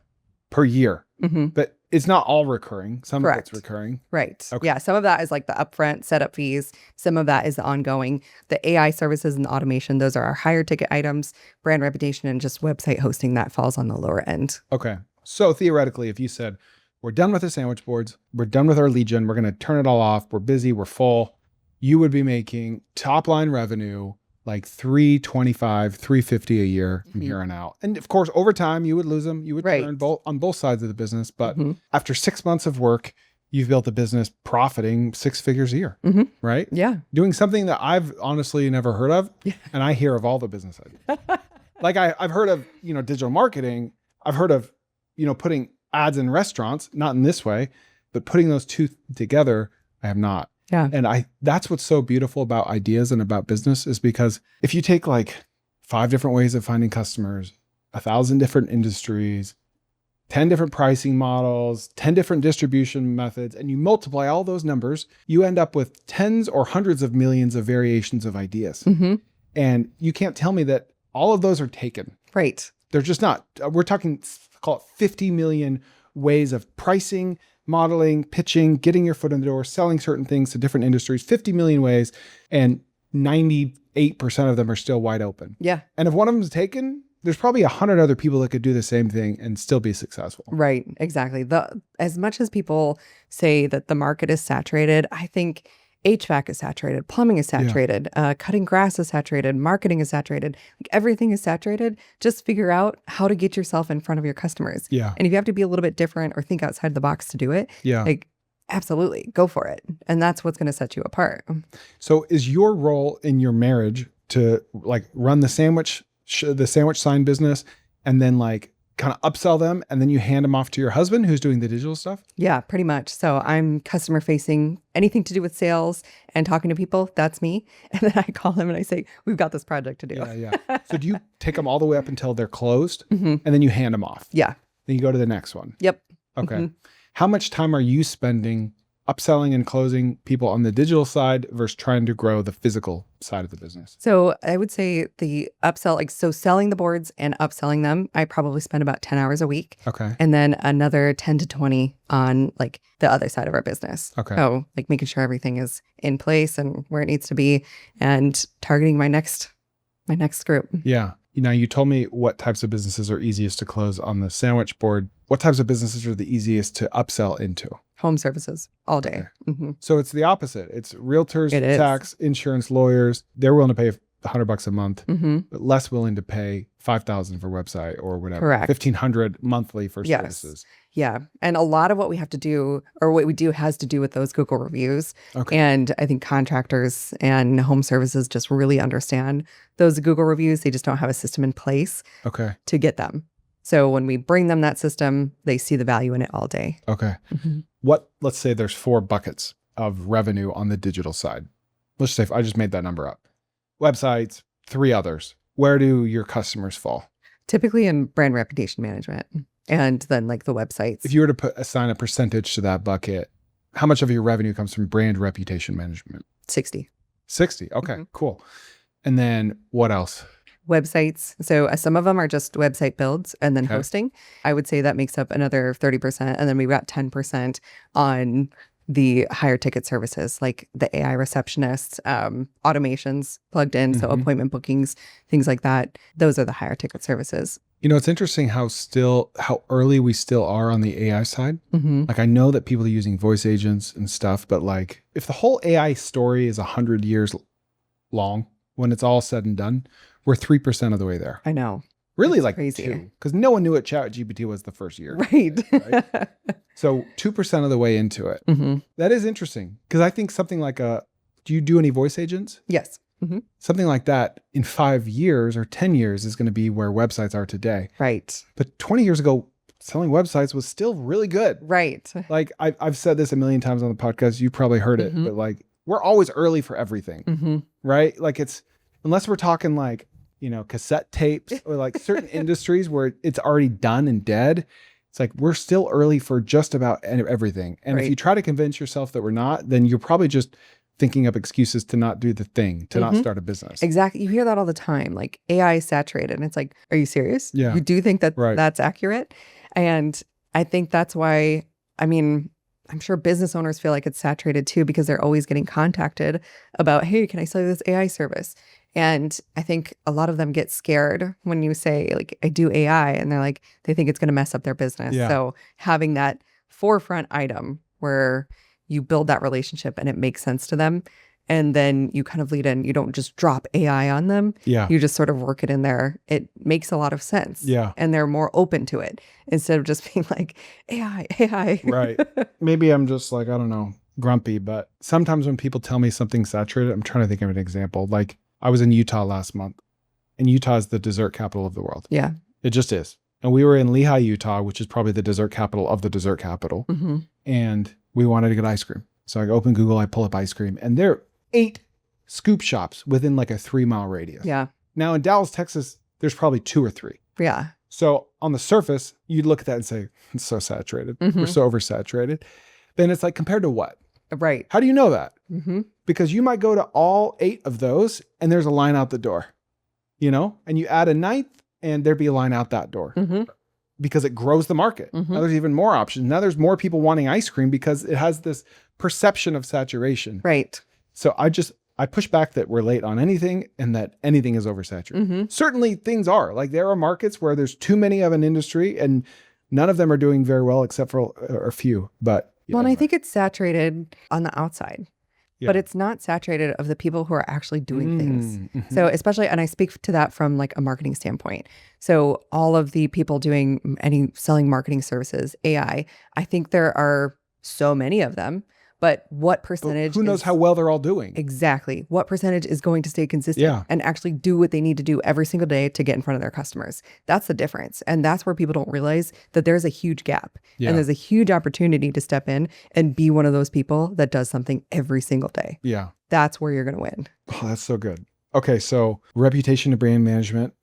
per year. But it's not all recurring. Some of it's recurring. Right. Okay. Yeah. Some of that is like the upfront setup fees. Some of that is the ongoing. The AI services and the automation, those are our higher ticket items. Brand reputation and just website hosting, that falls on the lower end. Okay. So theoretically, if you said, we're done with the sandwich boards, we're done with our lead gen, we're going to turn it all off, we're busy, we're full, you would be making top line revenue like 325, 350 a year from here on out. And of course, over time, you would lose them. You would turn on both sides of the business. But after 6 months of work, you've built a business profiting 6 figures a year, right? Yeah. Doing something that I've honestly never heard of. And I hear of all the business ideas. Like I've heard of, digital marketing. I've heard of, putting ads in restaurants, not in this way, but putting those two together, I have not. Yeah. And that's what's so beautiful about ideas and about business is because if you take like 5 different ways of finding customers, 1,000 different industries, 10 different pricing models, 10 different distribution methods, and you multiply all those numbers, you end up with tens or hundreds of millions of variations of ideas. And you can't tell me that all of those are taken. Right. They're just not. We're talking, call it 50 million ways of pricing, modeling, pitching, getting your foot in the door, selling certain things to different industries, 50 million ways. And 98% of them are still wide open. Yeah. And if one of them is taken, there's probably 100 other people that could do the same thing and still be successful. Right. Exactly. As much as people say that the market is saturated, I think HVAC is saturated, plumbing is saturated, cutting grass is saturated, marketing is saturated. Like everything is saturated. Just figure out how to get yourself in front of your customers. Yeah. And if you have to be a little bit different or think outside the box to do it, Yeah. like absolutely go for it. And that's what's going to set you apart. So is your role in your marriage to like run the sandwich sign business and then like kind of upsell them and then you hand them off to your husband who's doing the digital stuff? Yeah, pretty much. So I'm customer facing, anything to do with sales and talking to people, that's me. And then I call him and I say, we've got this project to do. Yeah. So do you take them all the way up until they're closed Mhm. and then you hand them off? Yeah. Then you go to the next one. Yep. Okay. Mhm. How much time are you spending upselling and closing people on the digital side versus trying to grow the physical side of the business? So I would say the upsell, like so selling the boards and upselling them, I probably spend about 10 hours a week. Okay. And then another 10 to 20 on like the other side of our business. Okay. So like making sure everything is in place and where it needs to be and targeting my next group. Yeah. Now you told me what types of businesses are easiest to close on the sandwich board. What types of businesses are the easiest to upsell into? Home services all day. Okay. Mhm. So it's the opposite. It's realtors, It is. tax, insurance, lawyers. They're willing to pay $100 a month, Mhm. but less willing to pay $5,000 for website or whatever. Correct. $1,500 monthly for Yes. services. Yeah. And a lot of what we have to do or what we do has to do with those Google reviews. Okay. And I think contractors and home services just really understand those Google reviews. They just don't have a system in place Okay. to get them. So when we bring them that system, they see the value in it all day. Okay. Mhm. Let's say there's 4 buckets of revenue on the digital side. Let's say I just made that number up. Websites, 3 others. Where do your customers fall? Typically in brand reputation management and then like the websites. If you were to assign a percentage to that bucket, how much of your revenue comes from brand reputation management? 60. 60. Okay, Mhm. cool. And then what else? Websites. So some of them are just website builds and then Okay. hosting. I would say that makes up another 30%. And then we've got 10% on the higher ticket services like the AI receptionists, automations plugged in. So Mhm. appointment bookings, things like that. Those are the higher ticket services. You know, it's interesting how early we still are on the AI side. Mm-hmm. Like I know that people are using voice agents and stuff, but like if the whole AI story is 100 years long, when it's all said and done, we're 3% of the way there. I know. Really It's like crazy. 2, because no one knew what ChatGPT was the first year. Right. Right. So 2% of the way into it. Mm-hmm. That is interesting because I think something like do you do any voice agents? Yes. Mm-hmm. Something like that in 5 years or 10 years is going to be where websites are today. Right. But 20 years ago, selling websites was still really good. Right. Like I've said this a million times on the podcast. You probably heard it, Mhm. but like we're always early for everything, Mm-hmm. right? Like unless we're talking like, cassette tapes or like certain industries where it's already done and dead. It's like we're still early for just about everything. And if Right. you try to convince yourself that we're not, then you're probably just thinking up excuses to not do the thing, to not Mhm. start a business. Exactly. You hear that all the time. Like AI is saturated. And it's like, are you serious? Yeah. You do think that Right. that's accurate? And I think that's why, I'm sure business owners feel like it's saturated too, because they're always getting contacted about, hey, can I sell you this AI service? And I think a lot of them get scared when you say, like, I do AI, and they think it's going to mess up their business. Yeah. So having that forefront item where you build that relationship and it makes sense to them, and then you kind of lead in, you don't just drop AI on them. Yeah. You just sort of work it in there. It makes a lot of sense. Yeah. And they're more open to it instead of just being like, AI. Right. Maybe I'm just like, I don't know, grumpy, but sometimes when people tell me something's saturated, I'm trying to think of an example. Like I was in Utah last month, and Utah is the dessert capital of the world. Yeah. It just is. And we were in Lehi, Utah, which is probably the dessert capital of the dessert capital. Mm-hmm. And we wanted to get ice cream. So I open Google, I pull up ice cream, and there are 8 scoop shops within like a 3-mile radius. Yeah. Now in Dallas, Texas, there's probably 2 or 3. Yeah. So on the surface, you'd look at that and say, it's so saturated. We're Mhm. so oversaturated. Then it's like, compared to what? Right. How do you know that? Mm-hmm. Because you might go to all 8 of those and there's a line out the door, and you add a 9th and there'd be a line out that door Mm-hmm. because it grows the market. Mhm. Now there's even more options. Now there's more people wanting ice cream because it has this perception of saturation. Right. So I push back that we're late on anything and that anything is oversaturated. Mm-hmm. Certainly things are. Like there are markets where there's too many of an industry and none of them are doing very well except for a few. But Well, and I think it's saturated on the outside, but Yeah. it's not saturated of the people who are actually doing things. Mhm. So especially, and I speak to that from like a marketing standpoint. So all of the people doing any selling marketing services, I think there are so many of them, but what But percentage who knows is how well they're all doing? exactly what percentage is going to stay consistent Yeah. and actually do what they need to do every single day to get in front of their customers? That's the difference. And that's where people don't realize that there's a huge gap Yeah. and there's a huge opportunity to step in and be one of those people that does something every single day. Yeah. That's where you're going to win. Oh, that's so good. Okay. So reputation and brand management,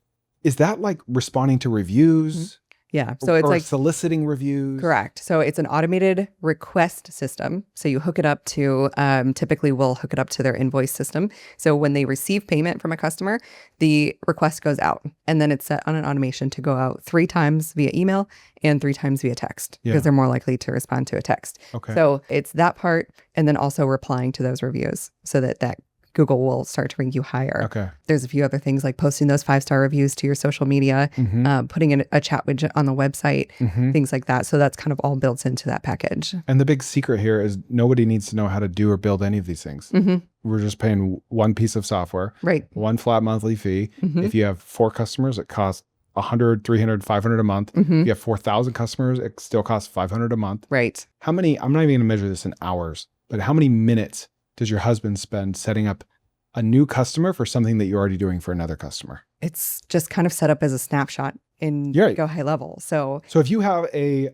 is that like responding to reviews? Yeah. So it's or like, soliciting reviews? correct. So it's an automated request system. So you hook it up to, typically we'll hook it up to their invoice system. So when they receive payment from a customer, the request goes out and then it's set on an automation to go out 3 times via email and 3 times via text Yeah. because they're more likely to respond to a text. Okay. So it's that part and then also replying to those reviews so that Google will start to rank you higher. Okay. There's a few other things like posting those 5-star reviews to your social media, Mhm. putting in a chat widget on the website, Mhm. things like that. So that's kind of all built into that package. And the big secret here is nobody needs to know how to do or build any of these things. Mm-hmm. We're just paying one piece of software, Right. one flat monthly fee. Mm-hmm. If you have 4 customers, it costs $100, $300, $500 a month. Mm-hmm. If you have 4,000 customers, it still costs $500 a month. Right. How many, I'm not even going to measure this in hours, but how many minutes does your husband spend setting up a new customer for something that you're already doing for another customer? It's just kind of set up as a snapshot in You're right. Go High Level. So So if you have an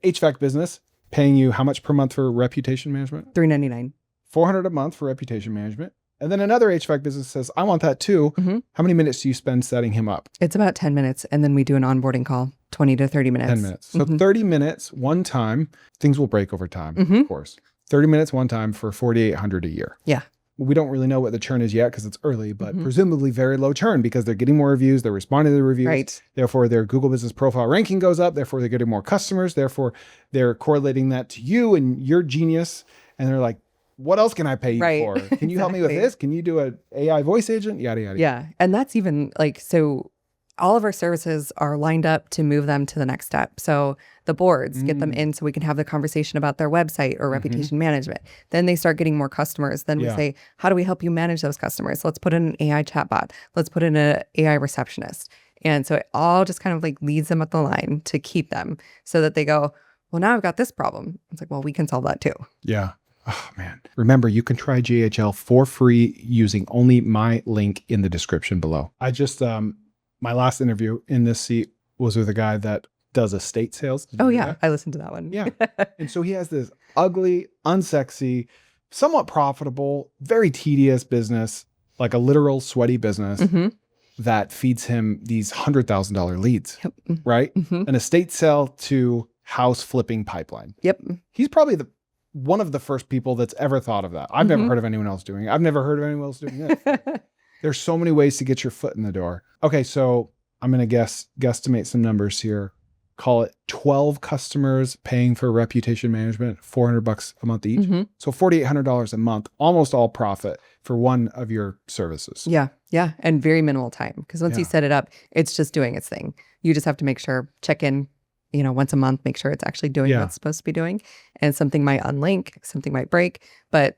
HVAC business paying you how much per month for reputation management? $3.99. $400 a month for reputation management. And then another HVAC business says, I want that too. Mm-hmm. How many minutes do you spend setting him up? It's about 10 minutes. And then we do an onboarding call, 20 to 30 minutes. 10 minutes. So Mhm. 30 minutes one time. Things will break over time, Mhm. of course. 30 minutes one time for $4,800 a year. Yeah. We don't really know what the churn is yet because it's early, but Mhm. presumably very low churn because they're getting more reviews, they're responding to the reviews. Right. Therefore, their Google Business Profile ranking goes up. Therefore, they're getting more customers. Therefore, they're correlating that to you and your genius. And they're like, what else can I pay you Right. for? Can you help me with Exactly. this? Can you do an AI voice agent? Yada, yada. Yeah. And that's even like, so all of our services are lined up to move them to the next step. So the boards, get them in so we can have the conversation about their website or reputation management. Then they start getting more customers. Then we Yeah. say, how do we help you manage those customers? Let's put in an AI chatbot. Let's put in an AI receptionist. And so it all just kind of like leads them up the line to keep them so that they go, well, now I've got this problem. It's like, well, we can solve that too. Yeah. Oh, man. Remember, you can try GHL for free using only my link in the description below. I just, my last interview in this seat was with a guy that does estate sales. Did you Oh, do yeah. that? I listened to that one. Yeah. And so he has this ugly, unsexy, somewhat profitable, very tedious business, like a literal sweaty business hmm that feeds him these $100,000 leads, Yep. right? hmm An estate sale to house flipping pipeline. Yep. He's probably one of the first people that's ever thought of that. I've never Mhm. heard of anyone else doing it. I've never heard of anyone else doing it. There's so many ways to get your foot in the door. Okay, so I'm going to guesstimate some numbers here. Call it 12 customers paying for reputation management, $400 a month each. Mhm. So $4,800 a month, almost all profit for one of your services. Yeah. Yeah. And very minimal time. Because once you Yeah. set it up, it's just doing its thing. You just have to make sure, check in, once a month, make sure it's actually doing Yeah. what it's supposed to be doing. And something might unlink, something might break. But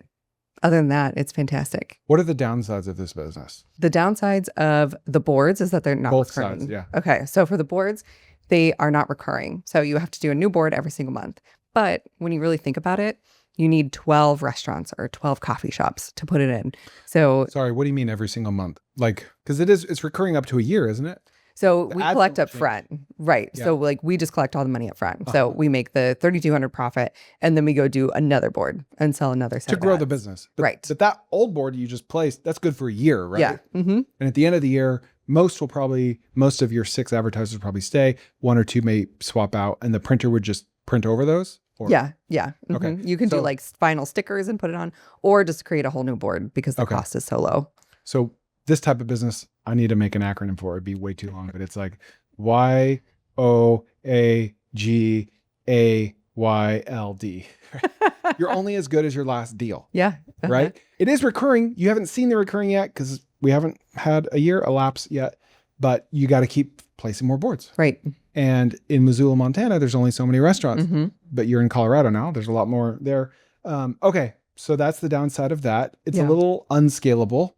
other than that, it's fantastic. What are the downsides of this business? The downsides of the boards is that they're not Both recurring. sides, yeah. Okay. So for the boards, they are not recurring. So you have to do a new board every single month. But when you really think about it, you need 12 restaurants or 12 coffee shops to put it in. So Sorry, what do you mean every single month? Like, because it's recurring up to a year, isn't it? So The we ads collect don't up front, right? Yeah. So like we just collect all the money up front. So we make the 3,200 profit, and then we go do another board and sell another set To of grow the ads. business. But, Right. But that old board you just placed, that's good for a year, right? Yeah. Mm-hmm. And at the end of the year, most of your 6 advertisers will probably stay. 1 or 2 may swap out, and the printer would just print over those? Or, Yeah. Yeah. Mhm. Okay. You can do So- like final stickers and put it on, or just create a whole new board because the Okay. cost is so low. So this type of business, I need to make an acronym for it. It'd be way too long, but it's like YLD. You're only as good as your last deal, Yeah. right? It is recurring. You haven't seen the recurring yet because we haven't had a year elapse yet, but you got to keep placing more boards. Right. And in Missoula, Montana, there's only so many restaurants, Mm-hmm. but you're in Colorado now. There's a lot more there. Okay. So that's the downside of that. It's a Yeah. little unscalable.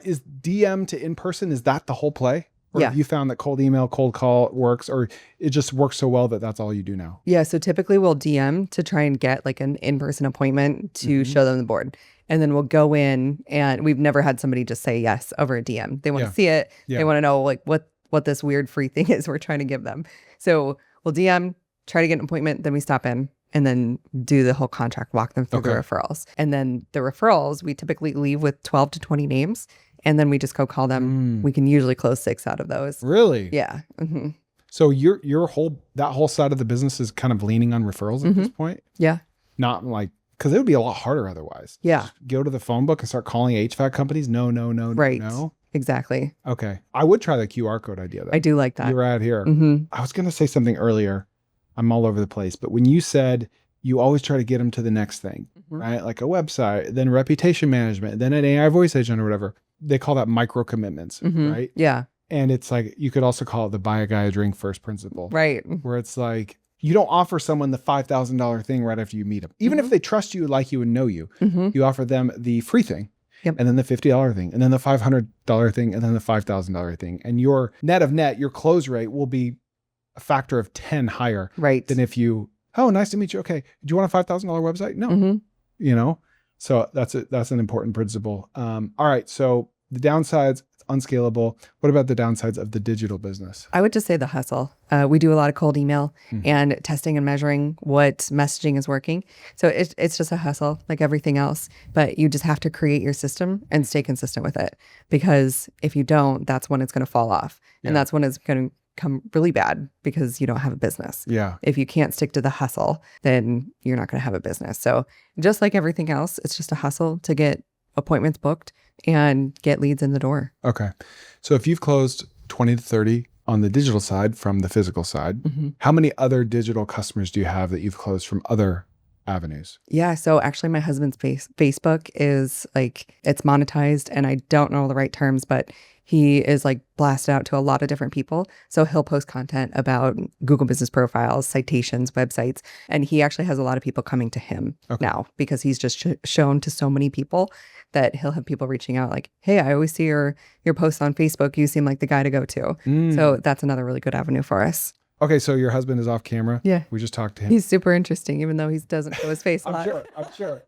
Is DM to in-person, is that the whole play? Or Yeah. have you found that cold email, cold call works, or it just works so well that that's all you do now? Yeah. So typically we'll DM to try and get like an in-person appointment to show them the board. And then we'll go in, and we've never had somebody just say yes over a DM. They want to see it. Yeah. They want to know like what this weird free thing is we're trying to give them. So we'll DM, try to get an appointment, then we stop in and then do the whole contract, walk them through the referrals. And then the referrals, we typically leave with 12 to 20 names, and then we just go call them. We can usually close 6 out of those. Really? Yeah. Mm-hmm. So your whole side of the business is kind of leaning on referrals at this point? Yeah. Not like, because it would be a lot harder otherwise. Yeah. Just go to the phone book and start calling HVAC companies. No. Right. No. Exactly. Okay. I would try the QR code idea though. I do like that. You're right here. Mm-hmm. I was going to say something earlier. I'm all over the place, but when you said you always try to get them to the next thing, right? Like a website, then reputation management, then an AI voice agent or whatever. They call that micro commitments, right? Yeah. And it's like, you could also call it the buy a guy a drink first principle, Right. where it's like, you don't offer someone the $5,000 thing right after you meet them. Even if they trust you, like you, and know you, you offer them the free thing. Yep. And then the $50 thing, and then the $500 thing, and then the $5,000 thing. And your net of net, your close rate will be a factor of 10 higher Right. than if you, oh, nice to meet you. Okay. Do you want a $5,000 website? No. Mm-hmm. You know? So that's an important principle. All right. So the downsides, it's unscalable. What about the downsides of the digital business? I would just say the hustle. We do a lot of cold email and testing and measuring what messaging is working. So it's just a hustle like everything else, but you just have to create your system and stay consistent with it, because if you don't, that's when it's going to fall off. And that's when it's going to come really bad, because you don't have a business. Yeah. If you can't stick to the hustle, then you're not going to have a business. So just like everything else, it's just a hustle to get appointments booked and get leads in the door. Okay. So if you've closed 20 to 30 on the digital side from the physical side, how many other digital customers do you have that you've closed from other avenues? Yeah. So actually my husband's Facebook is like, it's monetized, and I don't know the right terms, but he is like blasted out to a lot of different people. So he'll post content about Google business profiles, citations, websites. And he actually has a lot of people coming to him now, because he's just shown to so many people that he'll have people reaching out like, hey, I always see your posts on Facebook. You seem like the guy to go to. So that's another really good avenue for us. Okay, so your husband is off camera. Yeah. We just talked to him. He's super interesting, even though he doesn't show his face a lot. I'm sure.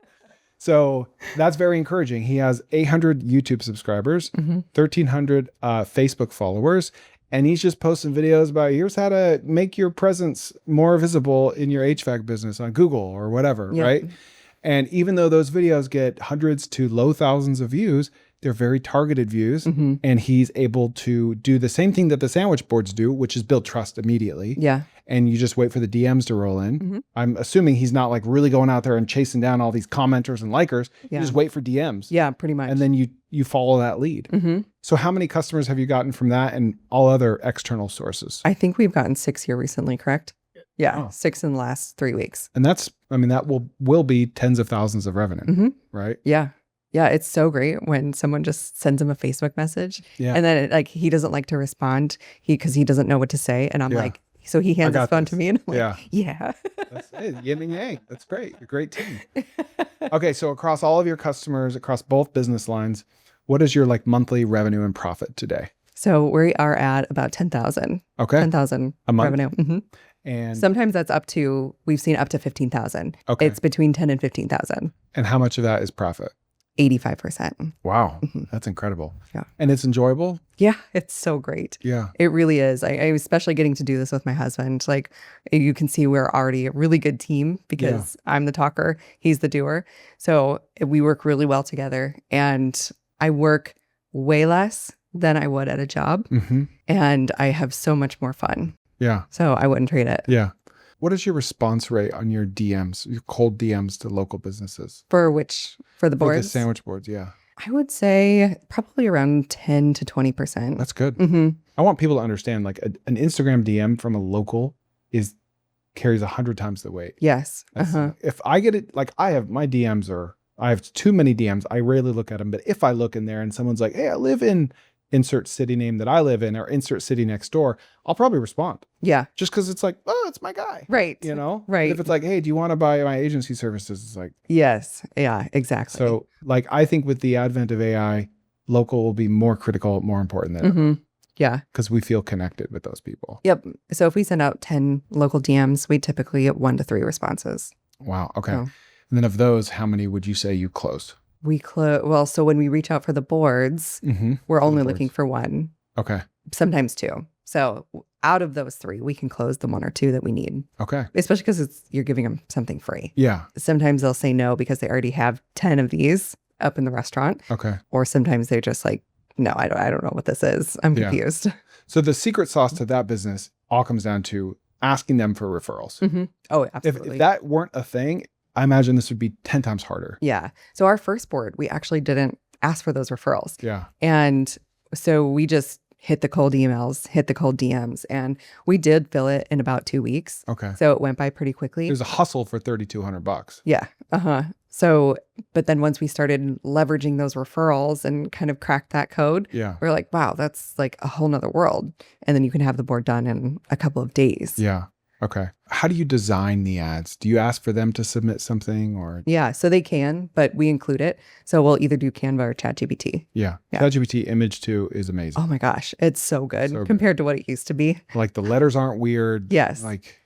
So that's very encouraging. He has 800 YouTube subscribers, 1,300 Facebook followers, and he's just posting videos about here's how to make your presence more visible in your HVAC business on Google or whatever, right? And even though those videos get hundreds to low thousands of views, they're very targeted views. And he's able to do the same thing that the sandwich boards do, which is build trust immediately. Yeah. And you just wait for the DMs to roll in. I'm assuming he's not like really going out there and chasing down all these commenters and likers. You just wait for DMs. Yeah, pretty much. And then you follow that lead. So how many customers have you gotten from that and all other external sources? I think we've gotten 6 here recently, correct? Yeah, 6 in the last 3 weeks. And that will be tens of thousands of revenue, right? Yeah. Yeah, it's so great when someone just sends him a Facebook message, and then he doesn't like to respond because he doesn't know what to say. And I'm like, so he hands his phone to me, and I'm like, yeah. That's it. Yin and yang. That's great. A great team. Okay, so across all of your customers, across both business lines, what is your monthly revenue and profit today? So we are at about 10,000. Okay. 10,000 a month revenue. And sometimes that's we've seen up to 15,000. Okay. It's between 10 and 15,000. And how much of that is profit? 85%. Wow. That's incredible. Yeah. And it's enjoyable? Yeah, it's so great. Yeah. It really is. I especially getting to do this with my husband. Like, you can see we're already a really good team because I'm the talker, he's the doer. So we work really well together, and I work way less than I would at a job. And I have so much more fun. Yeah. So I wouldn't trade it. Yeah. What is your response rate on your DMs, your cold DMs to local businesses? For the boards? For the sandwich boards, yeah. I would say probably around 10 to 20%. That's good. I want people to understand an Instagram DM from a local is carries 100 times the weight. Yes. If I get it, like I have too many DMs. I rarely look at them, but if I look in there and someone's like, hey, I live in insert city name that I live in or insert city next door, I'll probably respond. Yeah. Just because it's like, oh, it's my guy. Right. You know? Right. But if it's like, hey, do you want to buy my agency services? It's like, yes. Yeah, exactly. so like, I think with the advent of AI, local will be more critical, more important than ever. Yeah. Because we feel connected with those people. Yep. So if we send out 10 local DMs, we typically get 1 to 3 responses. Wow. Okay. So And then of those, how many would you say you closed? we well, so when we reach out for the boards, we're only looking for 1, Okay. sometimes 2. So out of those 3, we can close the 1 or 2 that we need. Okay. Especially because you're giving them something free. Yeah. Sometimes they'll say no because they already have 10 of these up in the restaurant. Okay. Or sometimes they're just like, no, I don't know what this is. I'm confused. So the secret sauce to that business all comes down to asking them for referrals. Oh, If absolutely. that weren't a thing, I imagine this would be 10 times harder. Yeah. So our first board, we actually didn't ask for those referrals. Yeah. And so we just hit the cold emails, hit the cold DMs, and we did fill it in about 2 weeks. Okay. So it went by pretty quickly. There's a hustle for $3,200. Yeah. So, but then once we started leveraging those referrals and kind of cracked that code, Yeah. we're like, wow, that's like a whole nother world. And then you can have the board done in a couple of days. Yeah. Okay. How do you design the ads? Do you ask for them to submit something or? Yeah. So they can, but we include it. So we'll either do Canva or ChatGPT. Yeah. Yeah. ChatGPT Image 2 is amazing. Oh my gosh. It's so good So good. compared to what it used to be. Like the letters aren't weird. Yes. Like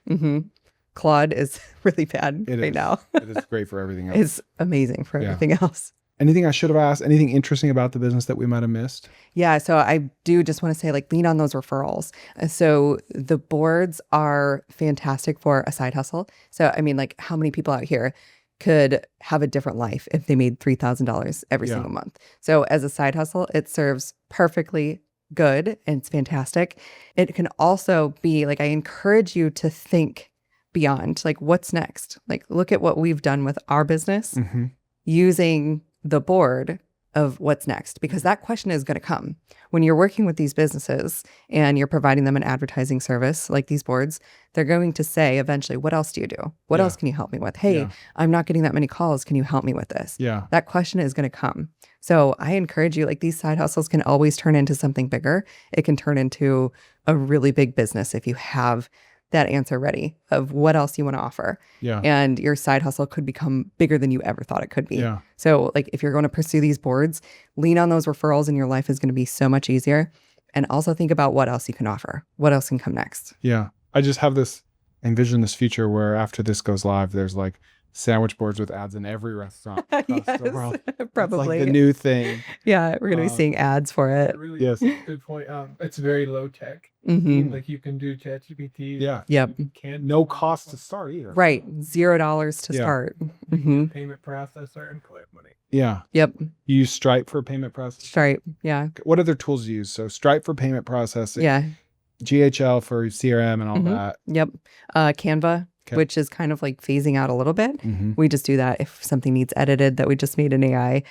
Claude is really bad it right is. now. It is great for everything else. It's amazing for Yeah. everything else. Anything I should have asked? Anything interesting about the business that we might have missed? Yeah. So I do just want to say, like, lean on those referrals. So the boards are fantastic for a side hustle. So, I mean, like, how many people out here could have a different life if they made $3,000 every Yeah. single month? So as a side hustle, it serves perfectly good and it's fantastic. It can also be like, I encourage you to think beyond, like, what's next? Like, look at what we've done with our business using the board of what's next, because that question is going to come when you're working with these businesses and you're providing them an advertising service like these boards. They're going to say eventually, what else do you do? What Yeah. else can you help me with? Hey, Yeah. I'm not getting that many calls. Can you help me with this? Yeah. That question is going to come. So I encourage you, like, these side hustles can always turn into something bigger. It can turn into a really big business if you have that answer ready of what else you want to offer. Yeah. And your side hustle could become bigger than you ever thought it could be. Yeah. So, like, if you're going to pursue these boards, lean on those referrals and your life is going to be so much easier. And also think about what else you can offer. What else can come next? Yeah. I just have envision this future where after this goes live, there's like sandwich boards with ads in every restaurant across the world. It's probably. like the new thing. Yeah, we're going to be seeing ads for it. Really Yes. good point. It's very low tech. Mhm. Like you can do ChatGPT. Yeah. Yep. You can't No cost to start either. Right. $0 to Yeah. start. use hmm a payment processor and collect money. Yeah. Yep. You use Stripe for payment processing. Stripe. Yeah. What other tools do you use? So Stripe for payment processing. Yeah. GHL for CRM and all Mhm. that. Yep. Canva, Okay. which is kind of like phasing out a little bit. Mm-hmm. We just do that if something needs edited that we just made in AI.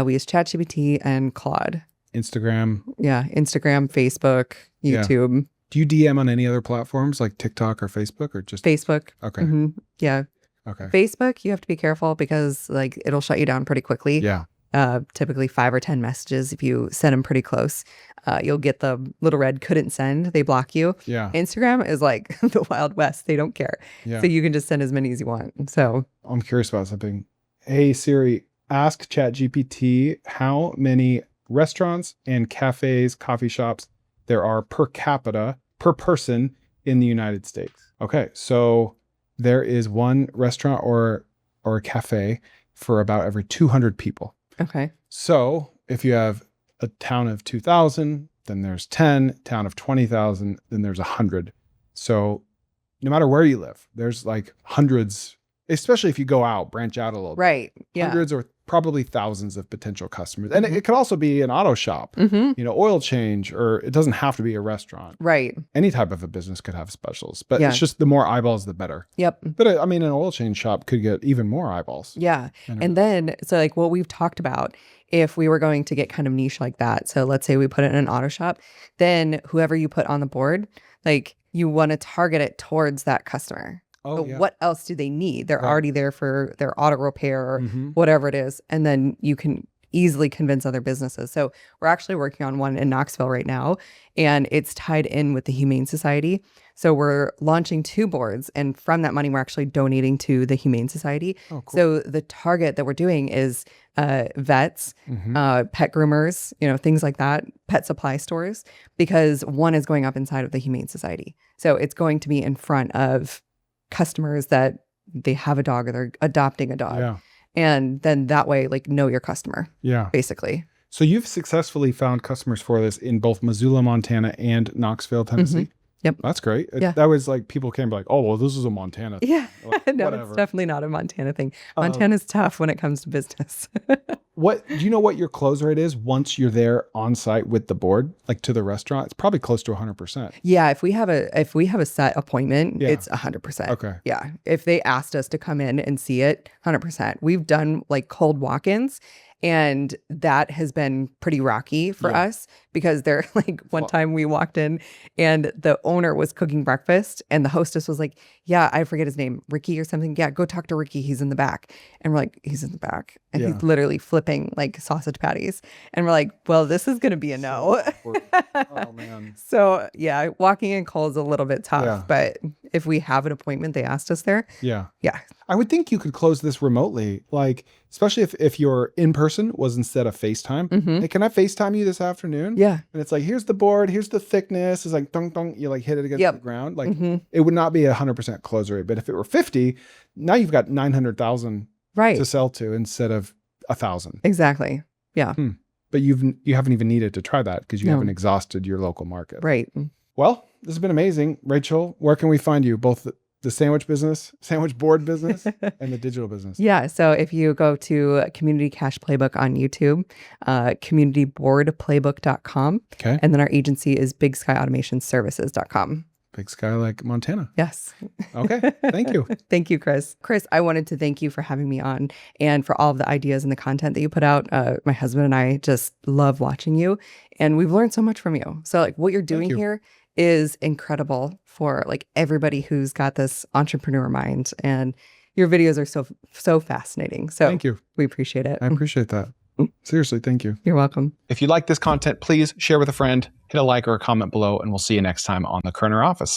We use ChatGPT and Claude. Instagram. Yeah. Instagram, Facebook, Yeah. YouTube, Do you DM on any other platforms like TikTok or Facebook or just? Facebook. Okay. Mhm. Yeah. Okay. Facebook, you have to be careful because, like, it'll shut you down pretty quickly. Yeah. Typically 5 or 10 messages. If you send them pretty close, you'll get the little red couldn't send. They block you. Yeah. Instagram is like the Wild West. They don't care. Yeah. So you can just send as many as you want. So I'm curious about something. Hey Siri, ask ChatGPT how many restaurants and cafes, coffee shops there are per capita per person in the United States. Okay, so there is one restaurant or a cafe for about every 200 people. okay. So if you have a town of 2,000, then there's 10, town of 20,000, then there's 100. So no matter where you live, there's like hundreds, especially if you go out, branch out a little bit. Right. Yeah. Hundreds or probably thousands of potential customers. And it could also be an auto shop, Mm-hmm. oil change, or it doesn't have to be a restaurant. Right. Any type of a business could have specials, but Yeah. it's just the more eyeballs, the better. Yep. But I mean, an oil change shop could get even more eyeballs. Yeah. And- And then, so like what we've talked about, if we were going to get kind of niche like that, so let's say we put it in an auto shop, then whoever you put on the board, like, you want to target it towards that customer. Oh, But yeah. what else do they need? They're Right. already there for their auto repair or Mhm. whatever it is. And then you can easily convince other businesses. So we're actually working on one in Knoxville right now, and it's tied in with the Humane Society. So we're launching 2 boards, and from that money, we're actually donating to the Humane Society. Oh, cool. So the target that we're doing is vets, Mhm. pet groomers, things like that, pet supply stores, because one is going up inside of the Humane Society. So it's going to be in front of customers that they have a dog or they're adopting a dog. Yeah. And then that way, like, know your customer, Yeah. basically. So you've successfully found customers for this in both Missoula, Montana and Knoxville, Tennessee? Yep. That's great. Yeah. That was like people came like, oh, well, this is a Montana thing. Yeah. Like, No, whatever. it's definitely not a Montana thing. Um, Montana's tough when it comes to business. Do you know what your close rate is once you're there on site with the board, like to the restaurant? It's probably close to 100%. Yeah, if we have a set appointment, Yeah. it's 100%. Okay. Yeah. If they asked us to come in and see it, 100%. We've done like cold walk-ins, and that has been pretty rocky for Yeah. us because they're like, one time we walked in and the owner was cooking breakfast and the hostess was like, yeah, I forget his name, Ricky or something. Yeah, go talk to Ricky. He's in the back. And we're like, he's in the back. And Yeah. he's literally flipping like sausage patties. And we're like, well, this is going to be a no. Oh, man. So yeah, walking in cold is a little bit tough, Yeah. but if we have an appointment, they asked us there. Yeah. Yeah. I would think you could close this remotely, like, especially if your in-person was instead of FaceTime. Mhm. Hey, can I FaceTime you this afternoon? Yeah. And it's like, here's the board, here's the thickness. It's like, dong, dong, you like hit it against Yep. the ground. Like, Mhm. it would not be 100% close rate. But if it were 50, now you've got 900,000 Right. to sell to instead of 1,000. Exactly. Yeah. But you haven't even needed to try that because you No. haven't exhausted your local market. Right. Well, this has been amazing. Rachel, where can we find you? Both the sandwich business, sandwich board business, and the digital business. Yeah. So if you go to Community Cash Playbook on YouTube, communityboardplaybook.com, Okay. and then our agency is bigskyautomationservices.com. Big sky like Montana. Yes. Okay. Thank you. Thank you, Chris. Chris, I wanted to thank you for having me on and for all of the ideas and the content that you put out. My husband and I just love watching you, and we've learned so much from you. So like what you're doing you. here is incredible for like everybody who's got this entrepreneur mind, and your videos are so fascinating. So Thank you. we appreciate it. I appreciate that. Seriously, thank you. You're welcome. If you like this content, please share with a friend, hit a like or a comment below, and we'll see you next time on the Kerner Office.